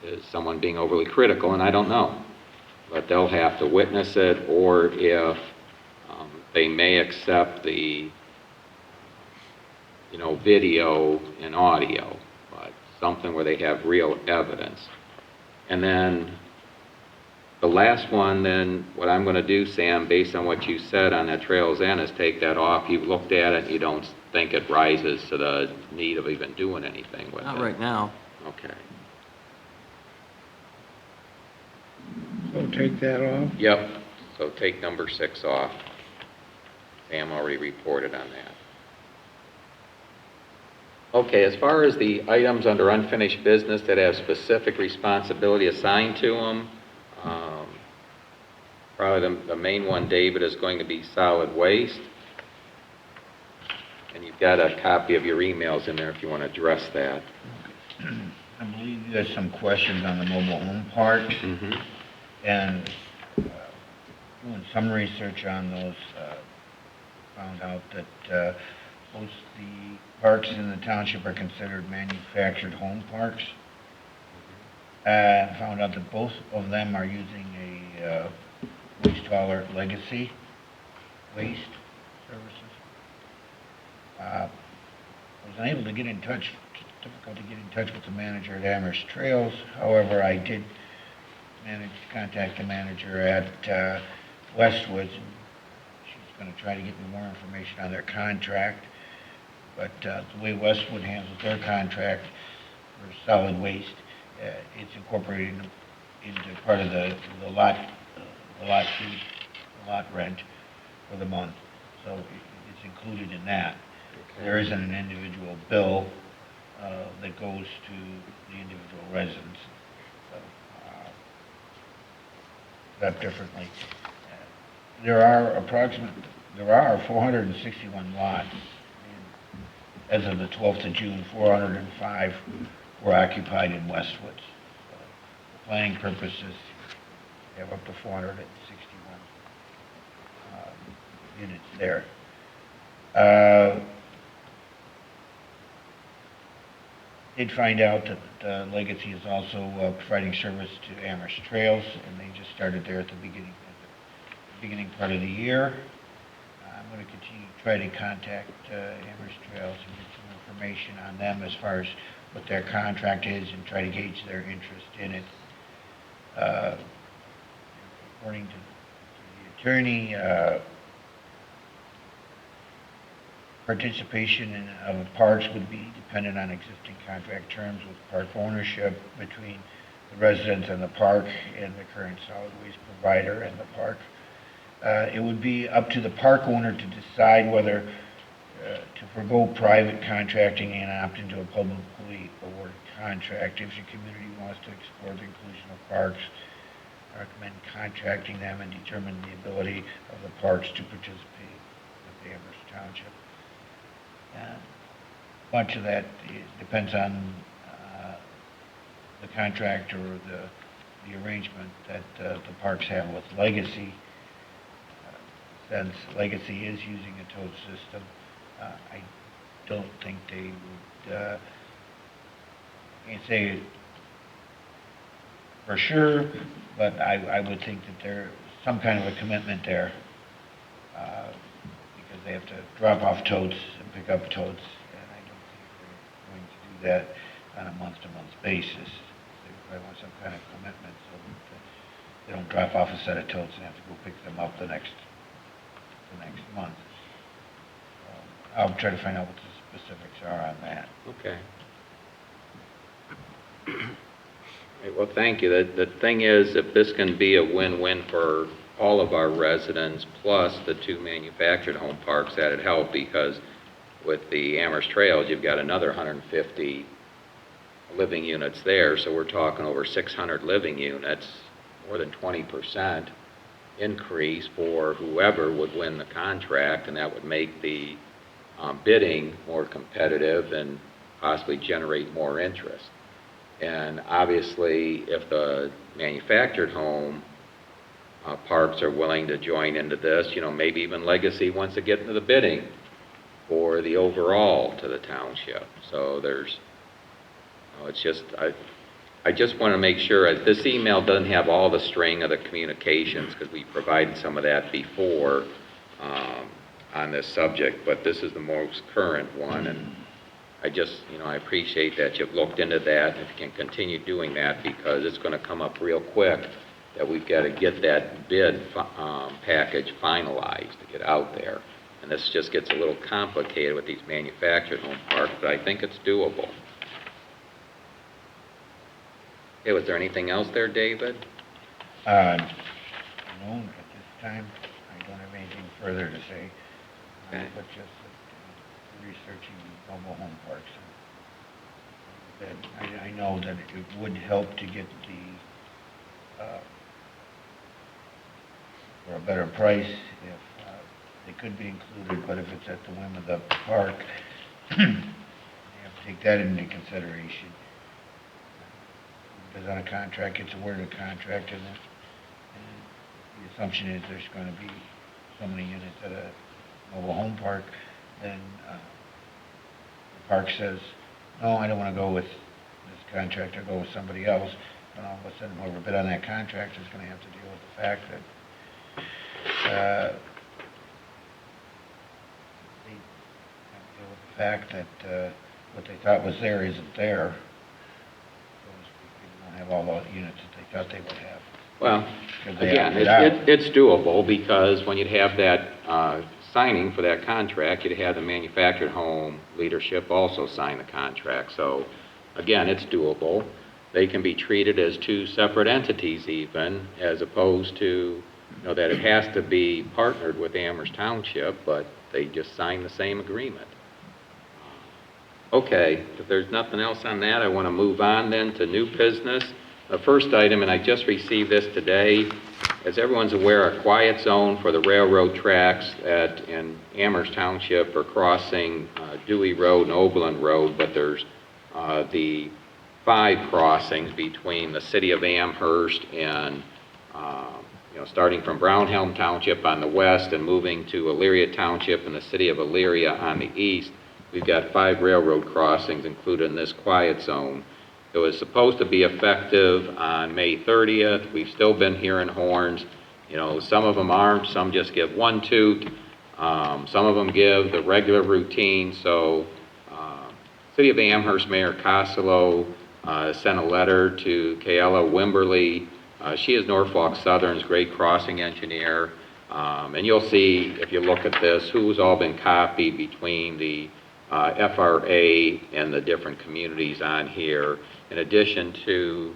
[SPEAKER 1] is someone being overly critical, and I don't know. But they'll have to witness it, or if they may accept the, video and audio, but something where they have real evidence. And then the last one, then, what I'm going to do, Sam, based on what you said on that Trails End, is take that off. You've looked at it, and you don't think it rises to the need of even doing anything with it?
[SPEAKER 6] Not right now.
[SPEAKER 1] Okay.
[SPEAKER 4] So take that off?
[SPEAKER 1] Yep, so take number 6 off. Sam already reported on that. Okay, as far as the items under unfinished business that have specific responsibility assigned to them, probably the main one, David, is going to be solid waste. And you've got a copy of your emails in there if you want to address that.
[SPEAKER 3] I believe there's some questions on the mobile home park,
[SPEAKER 1] Mm-hmm.
[SPEAKER 3] and doing some research on those, found out that most the parks in the township are considered manufactured home parks. Found out that both of them are using a waste hauler legacy waste services. I was unable to get in touch, difficult to get in touch with the manager at Amherst Trails. However, I did manage to contact the manager at Westwoods. She's going to try to get me more information on their contract. But the way Westwood handles their contract for solid waste, it's incorporated into part of the lot fee, the lot rent for the month. So it's included in that. There isn't an individual bill that goes to the individual residents. So that differently. There are 461 lots. As of the 12th of June, 405 were occupied in Westwoods. So for planning purposes, we have up to 461 units there. Did find out that Legacy is also providing service to Amherst Trails, and they just started there at the beginning part of the year. I'm going to continue to try to contact Amherst Trails and get some information on them as far as what their contract is and try to gauge their interest in it. According to the attorney, participation of parks would be dependent on existing contract terms with park ownership between the residents and the park and the current solid waste provider and the park. It would be up to the park owner to decide whether to forgo private contracting and opt into a publicly awarded contract. If the community wants to explore the inclusion of parks, I recommend contracting them and determine the ability of the parks to participate with the Amherst Township. Much of that depends on the contract or the arrangement that the parks have with Legacy. Since Legacy is using a tote system, I don't think they would, can't say for sure, but I would think that there's some kind of a commitment there, because they have to drop off totes and pick up totes, and I don't think they're going to do that on a month-to-month basis. They I want some kind of commitment so that they don't drop off a set of totes and have to go pick them up the next month. I'll try to find out what the specifics are on that.
[SPEAKER 1] Okay. Okay, well, thank you. The thing is, if this can be a win-win for all of our residents, plus the two manufactured home parks, that'd help, because with the Amherst Trails, you've got another 150 living units there, so we're talking over 600 living units, more than 20% increase for whoever would win the contract, and that would make the bidding more competitive and possibly generate more interest. And obviously, if the manufactured home parks are willing to join into this, you know, maybe even Legacy wants to get into the bidding for the overall to the township. So there's, you know, it's just, I just want to make sure that this email doesn't have all the string of the communications, because we provided some of that before on this subject, but this is the most current one, and I just, you know, I appreciate that you've looked into that, and if you can continue doing that, because it's going to come up real quick that we've got to get that bid package finalized to get out there. And this just gets a little complicated with these manufactured home parks, but I think it's doable. Okay, was there anything else there, David?
[SPEAKER 3] No, at this time, I don't have anything further to say,
[SPEAKER 1] Okay.
[SPEAKER 3] but just researching mobile home parks. That I know that it would help to get the, for a better price if they could be included, but if it's at the whim of the park, you have to take that into consideration. Because on a contract, it's awarded a contract, and the assumption is there's going to be so many units at a mobile home park, then the park says, no, I don't want to go with this contractor, go with somebdy else. And all of a sudden, whoever bid on that contract is going to have to deal with the fact that what they thought was there isn't there. So to speak, they don't have all the units that they thought they would have.
[SPEAKER 1] Well,
[SPEAKER 3] Because they
[SPEAKER 1] again,
[SPEAKER 3] opted out.
[SPEAKER 1] it's doable, because when you'd have that signing for that contract, you'd have the manufactured home leadership also sign the contract. So, again, it's doable. They can be treated as two separate entities even, as opposed to, you know, that it has to be partnered with Amherst Township, but they just sign the same agreement. Okay, if there's nothing else on that, I want to move on then to new business. The first item, and I just received this today, as everyone's aware, a quiet zone for the railroad tracks in Amherst Township are crossing Dewey Road and Oberlin Road, but there's the 5 crossings between the city of Amherst and, you know, starting from Brownhelm Township on the west and moving to Elyria Township and the city of Elyria on the east. We've got 5 railroad crossings included in this quiet zone. It was supposed to be effective on May 30th. We've still been hearing horns. You know, some of them aren't. Some just give one toot. Some of them give the regular routine. So, City of Amherst Mayor Costello sent a letter to Kayla Wimberly. She is Norfolk Southern's grade crossing engineer. And you'll see, if you look at this, who's all been copied between the FRA and the different communities on here, in addition to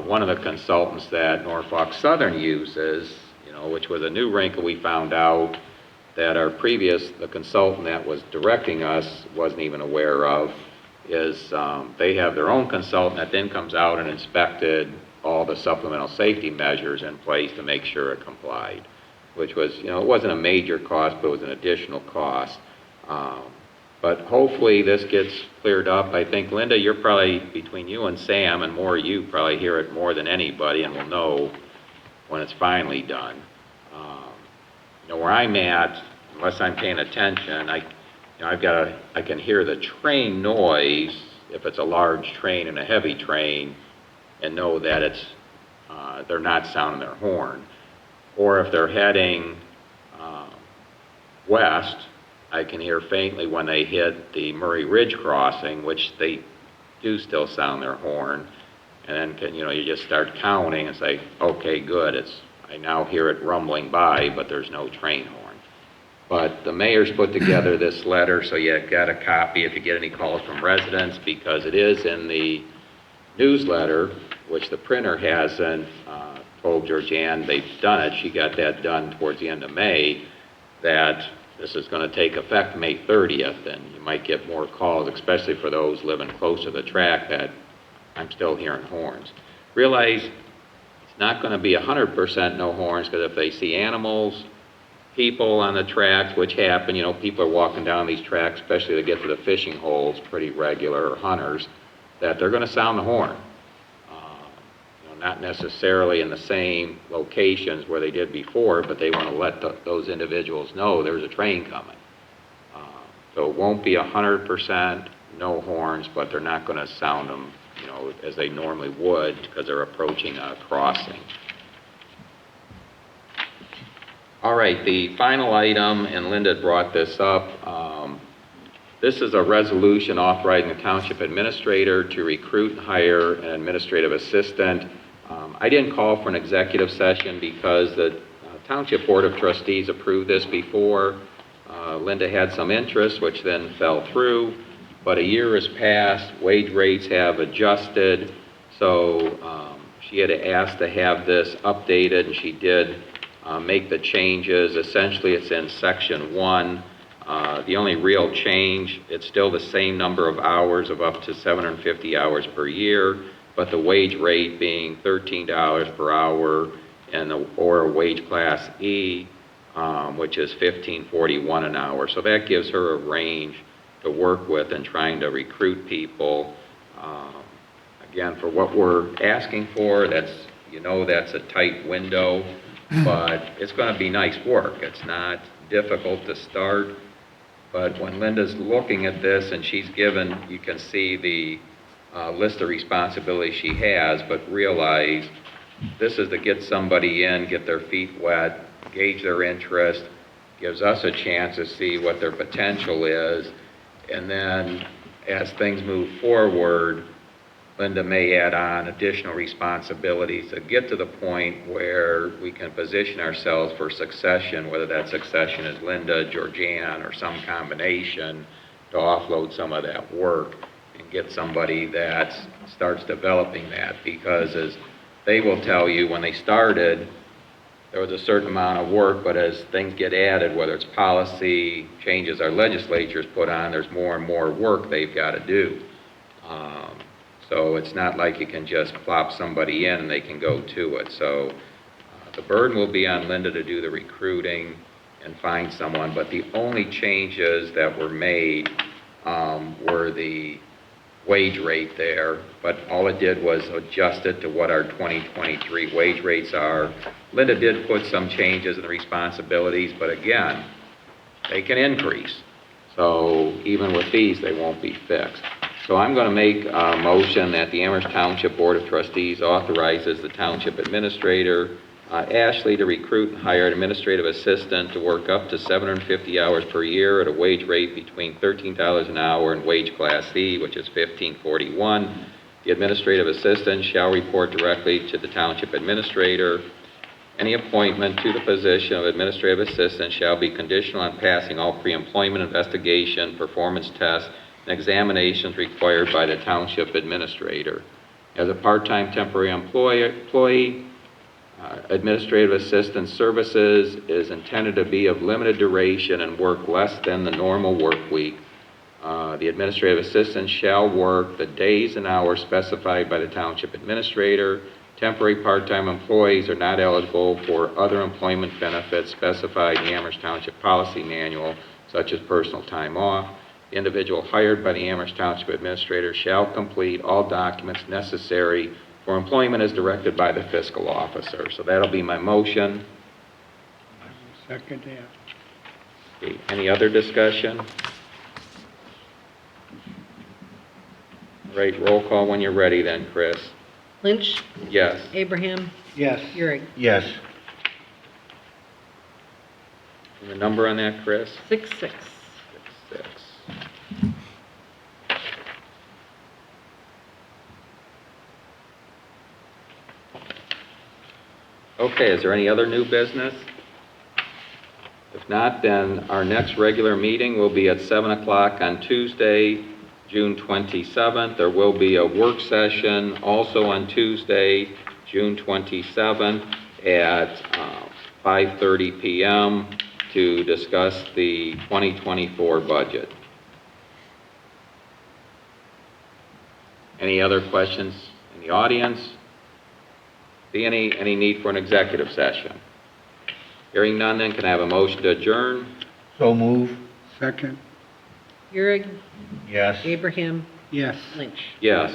[SPEAKER 1] one of the consultants that Norfolk Southern uses, you know, which was a new wrinkle we found out that the consultant that was directing us wasn't even aware of, is they have their own consultant that then comes out and inspected all the supplemental safety measures in place to make sure it complied, which was, you know, it wasn't a major cost, but it was an additional cost. But hopefully this gets cleared up. I think, Linda, you're probably, between you and Sam and more you, probably hear it more than anybody and will know when it's finally done. You know, where I'm at, unless I'm paying attention, I can hear the train noise if it's a large train and a heavy train, and know that they're not sounding their horn. Or if they're heading west, I can hear faintly when they hit the Murray Ridge crossing, which they do still sound their horn. and then, you just start counting and say, okay, good, I now hear it rumbling by, but there's no train horn. But the mayor's put together this letter, so you got a copy if you get any calls from residents, because it is in the newsletter, which the printer hasn't told Georgianne they've done it. She got that done towards the end of May, that this is going to take effect May 30th, and you might get more calls, especially for those living close to the track, that I'm still hearing horns. Realize it's not going to be 100% no horns, because if they see animals, people on the tracks, which happen, people are walking down these tracks, especially to get to the fishing holes pretty regular, or hunters, that they're going to sound the horn. Not necessarily in the same locations where they did before, but they want to let those individuals know there's a train coming. So it won't be 100% no horns, but they're not going to sound them, as they normally would, because they're approaching a crossing. All right, the final item, and Linda brought this up, this is a resolution authorizing the township administrator to recruit and hire an administrative assistant. I didn't call for an executive session because the Township Board of Trustees approved this before. Linda had some interest, which then fell through, but a year has passed, wage rates have adjusted, so she had asked to have this updated, and she did make the changes. Essentially, it's in section 1. The only real change, it's still the same number of hours of up to 750 hours per year, but the wage rate being $13 per hour, or wage class E, which is $15.41 an hour. So that gives her a range to work with in trying to recruit people. Again, for what we're asking for, that's a tight window, but it's going to be nice work. It's not difficult to start, but when Linda's looking at this, and she's given, you can see the list of responsibilities she has, but realize this is to get somebody in, get their feet wet, gauge their interest, gives us a chance to see what their potential is, and then as things move forward, Linda may add on additional responsibilities to get to the point where we can position ourselves for succession, whether that succession is Linda, Georgianne, or some combination, to offload some of that work and get somebody that starts developing that. Because as they will tell you, when they started, there was a certain amount of work, but as things get added, whether it's policy, changes our legislature's put on, there's more and more work they've got to do. So it's not like you can just plop somebody in and they can go to it. So the burden will be on Linda to do the recruiting and find someone, but the only changes that were made were the wage rate there, but all it did was adjust it to what our 2023 wage rates are. Linda did put some changes in the responsibilities, but again, they can increase. So even with these, they won't be fixed. So I'm going to make a motion that the Amherst Township Board of Trustees authorizes the Township Administrator, Ashley, to recruit and hire an administrative assistant to work up to 750 hours per year at a wage rate between $13 an hour and wage class E, which is $15.41. The administrative assistant shall report directly to the Township Administrator. Any appointment to the position of administrative assistant shall be conditional on passing all pre-employment investigation, performance tests, and examinations required by the Township Administrator. As a part-time temporary employee, administrative assistant services is intended to be of limited duration and work less than the normal work week. The administrative assistant shall work the days and hours specified by the Township Administrator. Temporary part-time employees are not eligible for other employment benefits specified in the Amherst Township Policy Manual, such as personal time off. The individual hired by the Amherst Township Administrator shall complete all documents necessary for employment as directed by the fiscal officer. So that'll be my motion.
[SPEAKER 4] Second that.
[SPEAKER 1] Okay, any other discussion? All right, roll call when you're ready then, Chris.
[SPEAKER 2] Lynch?
[SPEAKER 1] Yes.
[SPEAKER 2] Abraham?
[SPEAKER 4] Yes.
[SPEAKER 2] Euring?
[SPEAKER 3] Yes.
[SPEAKER 1] And the number on that, Chris?
[SPEAKER 2] 6-6.
[SPEAKER 1] 6. Okay, is there any other new business? If not, then our next regular meeting will be at 7 o'clock on Tuesday, June 27th. There will be a work session also on Tuesday, June 27th at 5:30 p.m. to discuss the 2024 budget. Any other questions in the audience? See any need for an executive session? Hearing none, then can I have a motion to adjourn?
[SPEAKER 3] So move.
[SPEAKER 4] Second?
[SPEAKER 2] Euring,
[SPEAKER 3] Yes.
[SPEAKER 2] Abraham,
[SPEAKER 4] Yes.
[SPEAKER 2] Lynch.
[SPEAKER 1] Yes.